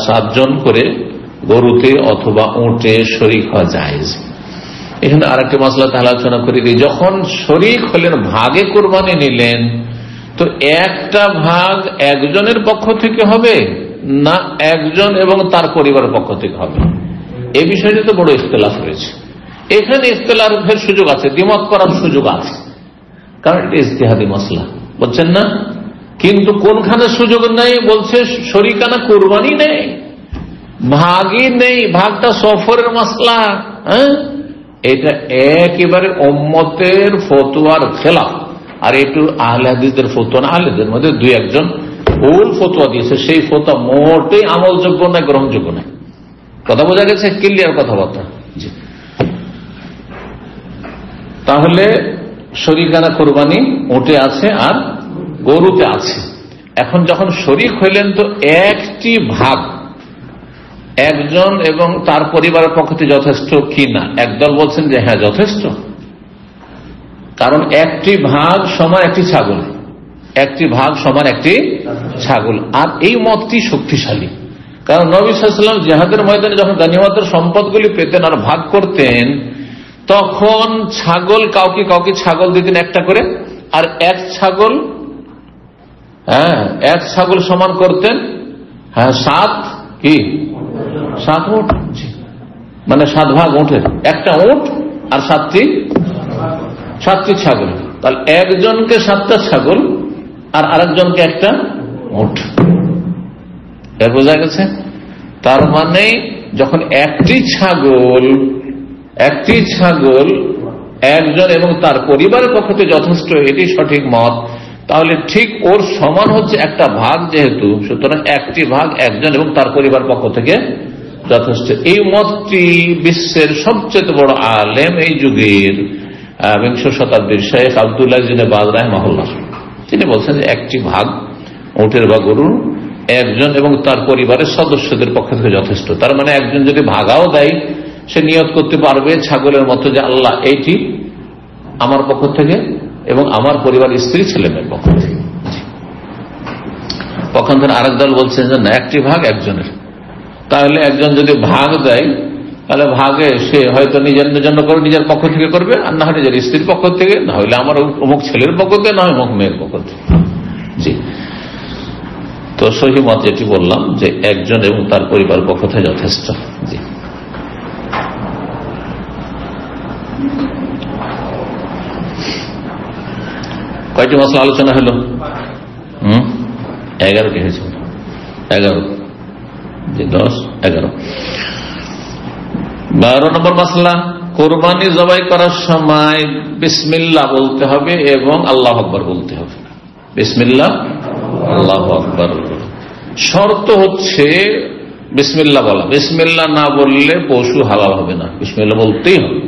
7 জন করে গরুতে অথবা উটে শরীক হওয়া জায়েজ। এখানে আরেকটি মাসলা তাহলে আলোচনা করে দিই, যখন শরীক হলেন, ভাগে কোরবানি নিলেন, তো একটা ভাগ একজনের পক্ষ থেকে হবে না একজন এবং তার পরিবারের পক্ষ থেকে হবে? এই বিষয়টি তো বড় ইখতিলাফ রয়েছে। এখানে ইখতিলাফের সুযোগ আছে, দ্বিমত করার সুযোগ আছে, কারণ এটা ইজতিহাদি মাসলা, বলছেন না? কিন্তু কোনখানে সুযোগ নেই? বলছে শরীকানা কোরবানি নেই, ভাগই নেই, ভাগটা সফরের মাসলা। এটা একেবারে উম্মতের ফতোয়ার খেলাফ, আর একটু আহলে হাদিসদের ফতোয়া না, আহলেদের মধ্যে 2-1 জন ভুল ফতোয়া দিয়েছে, সেই ফতোয়া মোটেই আমলযোগ্য নয়, গ্রহণযোগ্য নয়। কথা বোঝা গেছে? ক্লিয়ার কথাবার্তা। জি, তাহলে শরীকানা কোরবানি উটে আছে আর গরুতে আছে। এখন যখন শরীক হইলেন, তো একটি ভাগ একজন এবং তার পরিবারের পক্ষ থেকে যথেষ্ট কি না? একদল বলছেন যে হ্যাঁ যথেষ্ট, কারণ একটি ভাগ সমান একটি ছাগল, একটি ভাগ সমান একটি ছাগল। আর এই মতটি শক্তিশালী, কারণ নবী সাল্লাল্লাহু আলাইহি ওয়াসাল্লাম জিহাদের ময়দানে যখন গনিমতের সম্পদগুলি পেতেন আর ভাগ করতেন, তখন ছাগল কাউকে কাউকে ছাগল দিতেন একটা করে, আর এক ছাগল সমান করতেন 7 উট, মানে 7 ভাগ উঠের, একটা উট আর 7টি ছাগল। তাহলে একজনকে 7টা ছাগল আর আরেকজনকে একটা উট। এর বোঝা গেছে? তার মানে যখন একটি ছাগল একজন এবং তার পরিবারের পক্ষ থেকে যথেষ্ট, এটি সঠিক মত, তাহলে ঠিক ওর সমান হচ্ছে একটা ভাগ যেহেতু, সুতরাং একটি ভাগ একজন এবং তার পরিবার পক্ষ থেকে যথেষ্ট। এই মতটি বিশ্বের সবচেয়ে বড় আলেম এই যুগের বিংশ শতাব্দীর শেখ আব্দুল্লাহ ইবনে বাজ রাহিমাহুল্লাহ, তিনি বলছেন যে একটি ভাগ উটের বা গরুর একজন এবং তার পরিবারের সদস্যদের পক্ষ থেকে যথেষ্ট। তার মানে একজন যদি ভাগাও দেয়, সে নিয়ত করতে পারবে ছাগলের মতো যে আল্লাহ এইটি আমার পক্ষ থেকে এবং আমার পরিবার স্ত্রী ছেলে মেয়ের পক্ষ থেকে। পক্ষান্তরে আরেক দল বলছেন যে না, একটি ভাগ একজনের। তাহলে একজন যদি ভাগ দেয়, তাহলে ভাগে সে হয়তো নিজের জন্য করে, নিজের পক্ষ থেকে করবে, আর না হয় নিজের স্ত্রীর পক্ষ থেকে, না হলে আমার অমুক ছেলের পক্ষ থেকে, না হয় অমুক মেয়ের পক্ষ থেকে। জি, তো সহি মত যেটি বললাম যে একজন এবং তার পরিবার পক্ষ থেকে যথেষ্ট। জি, কয়টি মশলা আলোচনা হলো? 11টি হয়েছে। 11, 10, 11। 12 নম্বর মশলা, কোরবানি জবাই করার সময় বিসমিল্লাহ বলতে হবে এবং আল্লাহু আকবার বলতে হবে। বিসমিল্লাহ, আল্লাহু আকবার। শর্ত হচ্ছে বিসমিল্লাহ বলা। বিসমিল্লাহ না বললে পশু হালাল হবে না, বিসমিল্লাহ বলতেই হবে।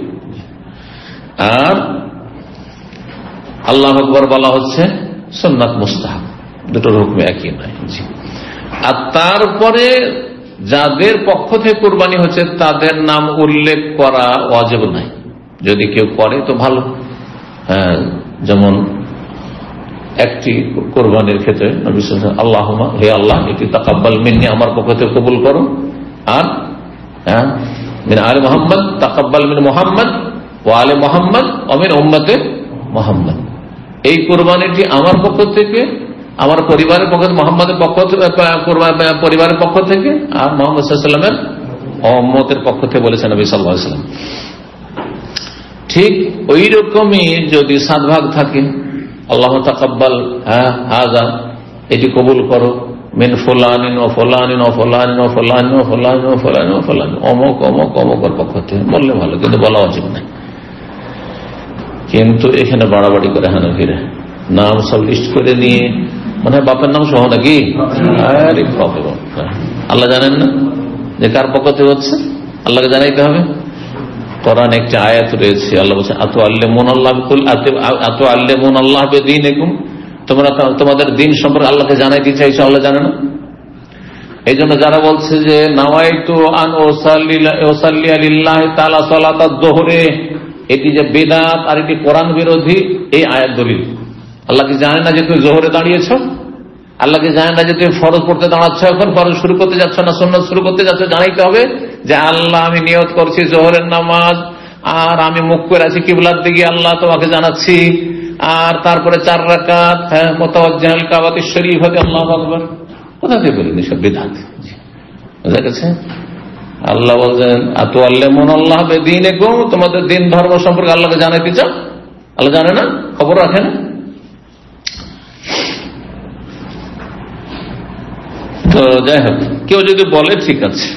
আর আল্লাহু আকবার বলা হচ্ছে সুন্নাত মুস্তাহাব, দুটোর হুকুম একই নয়। জি, আর তারপরে যাদের পক্ষ থেকে কোরবানি হচ্ছে তাদের নাম উল্লেখ করা ওয়াজিব নাই, যদি কেউ করে তো ভালো। যেমন একটি কোরবানির ক্ষেত্রে আল্লাহুম্মা, হে আল্লাহ এটি তাকাব্বাল মিন্নি, আমার পক্ষ থেকে কবুল করো, আর মিন আলে মুহাম্মদ তাকাব্বাল মিন মুহাম্মদ ওয়া আলে মুহাম্মদ ওয়া মিন উম্মতে মুহাম্মদ। এই কোরবানিটি আমার পক্ষ থেকে, আমার পরিবারের পক্ষ থেকে, মুহাম্মাদের পক্ষ থেকে, পরিবারের পক্ষ থেকে, আর মুহাম্মদ সাল্লাল্লাহু আলাইহি ওয়াসাল্লামের উম্মতের পক্ষ থেকে বলেছেন নবী সাল্লাল্লাহু আলাইহি ওয়াসাল্লাম। ঠিক ওই রকমই যদি 7 ভাগ থাকে, আল্লাহ তাকাব্বাল হাযা, এটি কবুল করো, মিন ফুলানিন ও ফুলানিন ও ফুলানিন ও ফুলানিন ও ফুলানিন ও ফুলানিন ও ফুলানিন, অমুক অমুক অমুকের পক্ষ থেকে বললে ভালো, কিন্তু বলা উচিত নাই। কিন্তু এখানে বাড়াবাড়ি করে হানাফিরা নাম সব লিস্ট করে নিয়ে, মানে বাপের নাম সহ নাকি, আরে বাপে বাপ, আল্লাহ জানেন না যে কার পক্ষ থেকে হচ্ছে? আল্লাহকে জানাইতে হবে। কোরআন একটি আয়াত রয়েছে, আল্লাহ বলছেন আতুআল্লিমুন আল্লাহ বিদীনিকুম, তোমরা তোমাদের দিন সম্পর্কে আল্লাহকে জানাইতে চাইছো, আল্লাহ জানে না। এই জন্য যারা বলছে যে নাওয়াইতু আন উসাল্লি লিল্লাহি তাআলা সালাতাদ যুহরে, এটি যে বিদআত আর এটি কোরআন বিরোধী, এই আয়াত দলিল। আল্লাহ কি জানে না যে তুমি জোহরে দাঁড়িয়েছ? আল্লাহ কি জানে না যে তুমি ফরজ পড়তে দাঁড়াচ্ছ, এখন ফরজ শুরু করতে যাচ্ছ না সুন্নাত শুরু করতে যাচ্ছ? জানাইতে হবে যে আল্লাহ আমি নিয়ত করছি জোহরের নামাজ, আর আমি মুখ করে আছি কিবলার দিকে, আল্লাহ তোমাকে জানাচ্ছি। আর তারপরে 4 রাকাত মুতাওয়াজ্জিহাল কাবাতিশ শরীফাতে আল্লাহু আকবার। কোথা থেকে বলেন এসব বিদআত? বুঝা গেছে? আল্লাহ বলছেন আতুআল্লিমুন আল্লাহ বিদীনিকুম, তোমাদের দিন ধর্ম সম্পর্কে আল্লাহকে জানাইতে চাও, আল্লাহ জানে না, খবর রাখে না। তো যাই হোক, কেউ যদি বলে ঠিক আছে,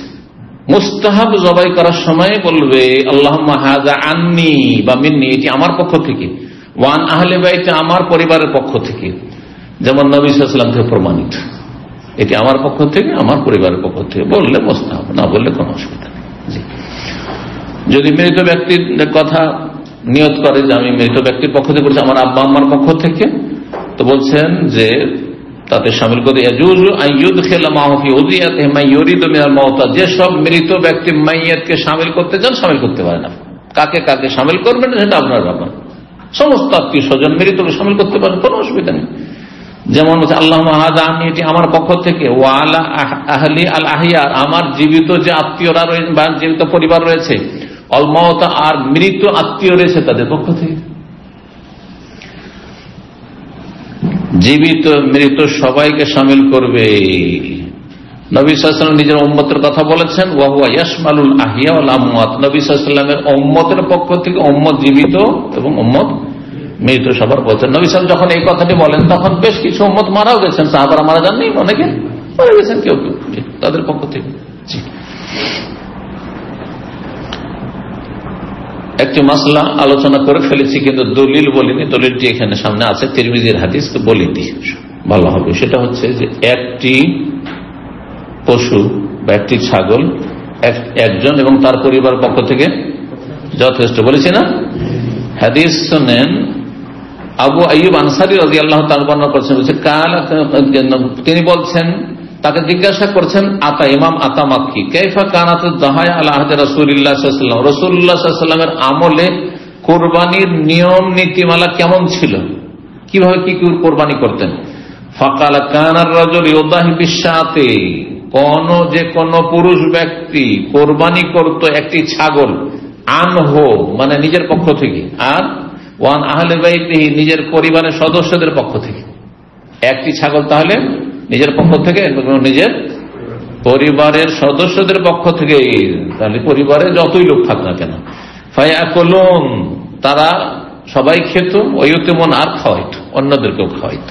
মুস্তাহাব জবাই করার সময় বলবে আল্লাহুম্মা হাযা আন্নি বা মিন্নি, এটি আমার পক্ষ থেকে, ওয়ান আহলে বাইতে, আমার পরিবারের পক্ষ থেকে, যেমন নবী সাল্লাল্লাহু আলাইহি ওয়াসাল্লাম থেকে প্রমাণিত, এটি আমার পক্ষ থেকে, আমার পরিবারের পক্ষ থেকে বললে মুস্তাহাব, না বললে কোনো অসুবিধা নেই। জি, যদি মৃত ব্যক্তির কথা নিয়ত করে যে আমি মৃত ব্যক্তির পক্ষ থেকে বলছি, আমার আব্বা আম্মার পক্ষ থেকে, তো বলছেন যে তাতে শামিল করে যেসব মৃত ব্যক্তি মাইয়াতকে শামিল করতে চান শামিল করতে পারেন। কাকে কাকে শামিল করবেন সেটা আপনার ব্যাপার। সমস্ত আত্মীয় স্বজন মৃতকে শামিল করতে পারেন, কোনো অসুবিধা নেই। যেমন হচ্ছে আল্লাহুম্মা হাযা আন্নি, এটি আমার পক্ষ থেকে, ওয়া আলা আহলি আল আহিয়া, আমার জীবিত যে আত্মীয়রা রয়েছে বা জীবিত পরিবার রয়েছে, অল মাউতা, আর মৃত আত্মীয় রয়েছে তাদের পক্ষ থেকে। জীবিত মৃত সবাইকে শামিল করবে। নবী সাল্লাল্লাহু আলাইহি ওয়াসাল্লাম নিজের উম্মতের কথা বলেছেন, ওয়া হুয়া ইয়াশমালুল আহিয়া ওয়াল আমওয়াত, নবী সাল্লাল্লাহু আলাইহি ওয়াসাল্লামের উম্মতের পক্ষ থেকে উম্মত জীবিত এবং উম্মত মৃত সবার বলছেন। নবী সাল্লাল্লাহু আলাইহি ওয়াসাল্লাম যখন এই কথাটি বলেন তখন বেশ কিছু উম্মত মারাও গেছেন, সাহাবারা মারা যাননি, অনেকে মারা গেছেন, কেউ কেউ তাদের পক্ষ থেকে। জি, একটি মাসলা আলোচনা করে ফেলেছি, কিন্তু দলিল বলিনি। দলিলটি এখানে সামনে আছে, তিরমিজির হাদিস, তো বলিনি, ভালো হবে। সেটা হচ্ছে যে একটি পশু বা একটি ছাগল একজন এবং তার পরিবার পক্ষ থেকে যথেষ্ট, বলেছি না? হাদিস শুনেন আবু আইয়ুব আনসারী রাদিয়াল্লাহু তাআলা বর্ণনা করেছেন, তিনি বলছেন, তাকে জিজ্ঞাসা করছেন ইমাম আতা মাক্কি, কাইফা কানাতুদ যাহায়া আলা আহদি রাসূলিল্লাহ সাল্লাল্লাহু আলাইহি ওয়াসাল্লাম, রাসূলুল্লাহ সাল্লাল্লাহু আলাইহি ওয়াসাল্লামের আমলে কুরবানির নিয়ম নীতিমালা কেমন ছিল, কিভাবে কি কুরবানি করতেন? ফাকালা কানার রাজুল ইউদাহি বিশাতি, কোন পুরুষ ব্যক্তি কোরবানি করত একটি ছাগল, আনহু মানে নিজের পক্ষ থেকে, আর ওয়ান আহলে বাইতিহি নিজের পরিবারের সদস্যদের পক্ষ থেকে। একটি ছাগল তাহলে নিজের পক্ষ থেকে, নিজের পরিবারের সদস্যদের পক্ষ থেকে, তাহলে পরিবারে যতই লোক থাক না কেন, ফায়াকুলুন তারা সবাই খেত, ওয়ায়ুতিমুন আর খাওয়াইত, অন্যদেরকেও খাওয়াইত।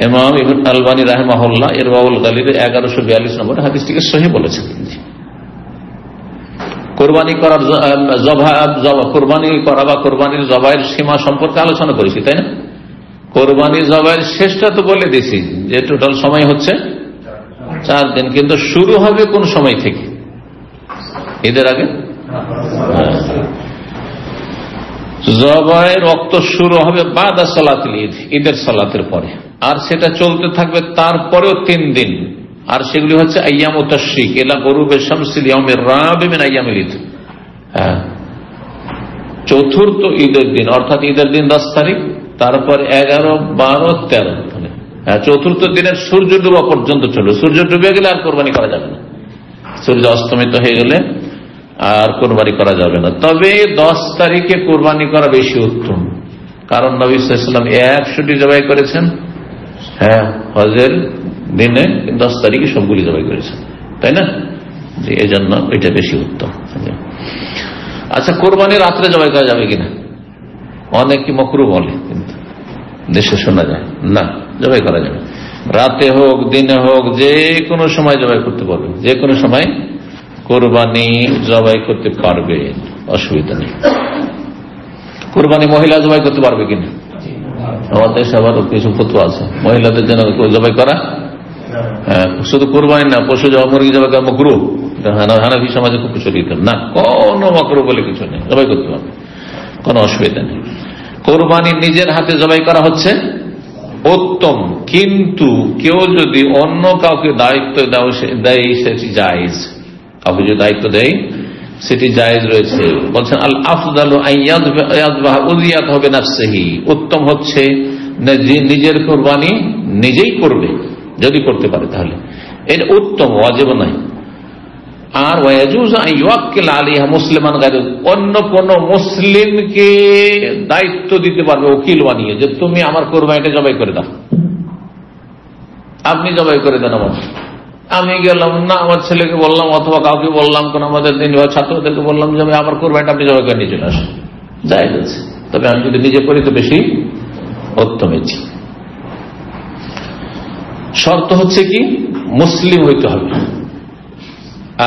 ইমাম ইবনে আলবানী রাহিমাহুল্লাহ ইরওয়াউল গালিলে 1142 নম্বর হাদিসটিকে সহিহ বলেছেন। কোরবানি করার কোরবানি করা বা কোরবানির জবাইয়ের সীমা সম্পর্কে আলোচনা করেছি, তাই না? কোরবানি জবাইয়ের শেষটা তো বলে দিয়েছি যে টোটাল সময় হচ্ছে 4 দিন, কিন্তু শুরু হবে কোন সময় থেকে? ঈদের আগে। জবাইয়ের ওয়াক্ত শুরু হবে বাদা সালাতুল ঈদ, ঈদের সালাতের পরে, আর সেটা চলতে থাকবে তারপরেও 3 দিন। আর সেগুলি হচ্ছে আইয়ামুত তাশরিক ইলা গুরুবে শামসিল ইয়াউমির রাবি মিন আইয়ামিল ঈদ। চতুর্থ ঈদের দিন, অর্থাৎ ঈদের দিন 10 তারিখ, তারপর 11, 12, 13, চতুর্থ দিনের সূর্য ডুবা পর্যন্ত চলবে। সূর্য ডুবে গেলে আর কোরবানি করা যাবে না, সূর্য অস্তমিত হয়ে গেলে আর কোরবানি করা যাবে না। তবে 10 তারিখে কোরবানি করা বেশি উত্তম, কারণ নবী সাল্লাল্লাহু আলাইহি ওয়াসাল্লাম 100টি জবাই করেছেন হজের দিনে, 10 তারিখে সবগুলি জবাই করেছেন, তাই না? এই জন্য এটা বেশি উত্তম। আচ্ছা, কোরবানি রাত্রে জবাই করা যাবে কিনা? অনেকে মাকরুহ বলে, কিন্তু দেশে শোনা যায় না, জবাই করা যাবে। রাতে হোক দিনে হোক যে কোনো সময় জবাই করতে পারবে, যে কোনো সময় কোরবানি জবাই করতে পারবে, অসুবিধা নেই। কোরবানি মহিলা জবাই করতে পারবে কিনা? আমাদের দেশে আবার কিছু ফতোয়া আছে মহিলাদের জন্য জবাই করা, শুধু কোরবানি না, পশু জবাই, মুরগি জবাই করা মাকরুহ, হানাফি সমাজে খুব প্রচলিত না, কোনো মাকরুহ বলে কিছু নেই, জবাই করতে পারবে, কোনো অসুবিধা নেই। কোরবানি নিজের হাতে জবাই করা হচ্ছে উত্তম, কিন্তু কেউ যদি অন্য কাউকে দায়িত্ব দেয় সেটি জায়েজ, কাউকে যদি দায়িত্ব দেয় সেটি জায়েজ রয়েছে। বলছেন আল আফদালু আইয়াযবাহা উযিয়াত হবে নাফসিহি, উত্তম হচ্ছে নিজের কোরবানি নিজেই করবে, যদি করতে পারে তাহলে এটা উত্তম, ওয়াজিব নয়। আর ওয়ায়াজুযু আন ইউআক্কিল আলাইহা মুসলিমান গায়রু, অন্য কোন মুসলিমকে দায়িত্ব দিতে পারবে উকিল বানিয়ে, যে তুমি আমার কোরবানিটা জবাই করে দাও, আপনি জবাই করে দেন আমার। আমি গেলাম না, আমার ছেলেকে বললাম অথবা কাউকে বললাম, কোন আমাদের দিন ছাত্রদেরকে বললাম যে আমি আমার কোরবানিটা আপনি জবাই করে নিয়ে চলে আসেন, জায়েজ আছে। তবে আমি যদি নিজে করি তো বেশি উত্তম। শর্ত হচ্ছে কি, মুসলিম হইতে হবে।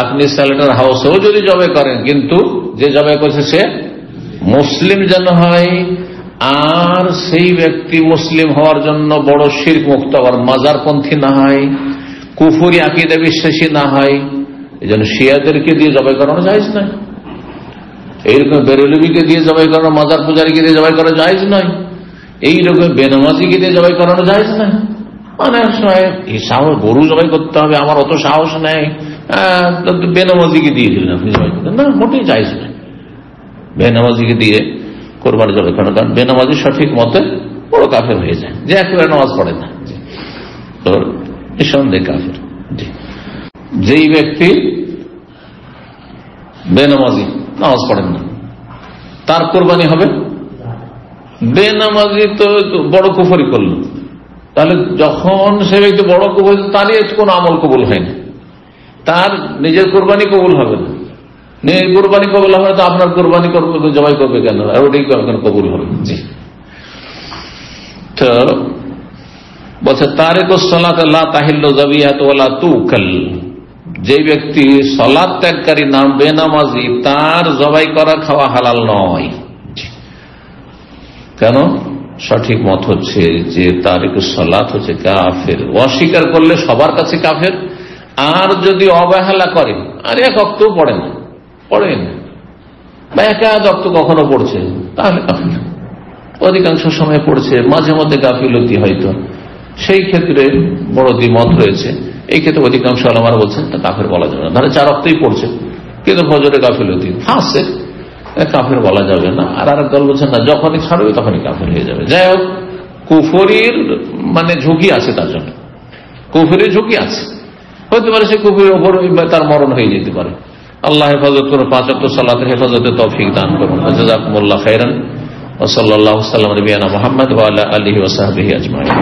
আপনি স্যালেটার হাউসেও যদি জবাই করেন, কিন্তু যে জবাই করছে সে মুসলিম যেন হয়, আর সেই ব্যক্তি মুসলিম হওয়ার জন্য বড় শিরক মুক্ত, আবার মাজারপন্থী না হয়, কুফরি আকীদা বিশ্বাসী না হয়। এই জন্য শিয়াদেরকে দিয়ে জবাই করানো জায়েজ নয়, এইরকম বেরেলভিকে দিয়ে জবাই করানো, মাজার পূজারীকে দিয়ে জবাই করা জায়েজ নয়, এইরকম বেনামাজিকে দিয়ে জবাই করানো জায়েজ নয়। মানে এই সাহস, গরু জবাই করতে হবে, আমার অত সাহস নেই, বেনামাজিকে দিয়ে দিলেন আপনি জবাই করতেন না, মোটেই জায়েজ নয় বেনামাজিকে দিয়ে কোরবানি জবাই করানো। কারণ বেনামাজি সঠিক মতে বড় কাফের হয়ে যায়, যে একেবারে নামাজ পড়ে না, তো নিঃসন্দেহে কাফের। যেই ব্যক্তি বেনামাজি, নামাজ পড়েন না, তার কোরবানি হবে। বেনামাজি তো বড় কুফরি করল, তাহলে যখন সে ব্যক্তি বড় কুফরি, তারই কোন আমল কবুল হয়নি, তার নিজের কোরবানি কবুল হবে না। নিজের কোরবানি কবুল হবে তো আপনার কোরবানি করবে, জবাই করবে কেন? আর ওটাই কেন কবুল হবে? জি। তো বলছে তারিকুস সালাত লা তাহিল্লু যাবিয়াতু ওয়ালা তুকাল, যে ব্যক্তি সালাত ত্যাগকারী নাম বেনামাজি, তার জবাই করা খাওয়া হালাল নয়। কেন? সঠিক মত হচ্ছে যে তারিকুস সালাত হচ্ছে কাফের। অস্বীকার করলে সবার কাছে কাফের, আর যদি অবহেলা করে আর এক ওয়াক্ত পড়েন বা একাধ ওয়াক্ত কখনো পড়ছে, তাহলে কাফের। অধিকাংশ সময় পড়ছে, মাঝে মধ্যে গাফিলতি হয়তো, সেই ক্ষেত্রে বড় দ্বিমত রয়েছে। এই ক্ষেত্রে অধিকাংশ আলেমারা বলছেন তা কাফের বলা যাবে না। ধরে 4 ওয়াক্তই পড়ছে কিন্তু ফজরে গাফিলতি ফাঁসে, কাফের বলা যাবে না। আর আরেক দল বলছেন না, যখনই ছাড়বে তখনই কাফের হয়ে যাবে। যাই হোক, কুফরির মানে ঝুঁকি আছে, তার জন্য কুফরির ঝুঁকি আছে। হতে পারে সে কুফরির ওপর তার মরণ হয়ে যেতে পারে। আল্লাহ হেফাজত করুন, 5 ওয়াক্ত সালাতের হেফাজতে তৌফিক দান করুন। জাযাকুমুল্লাহু খাইরান ওয়া সাল্লাল্লাহু আলা নবিয়িনা মুহাম্মদ ওয়া আলা আলিহি ওয়া সাহবিহি আজমাইন।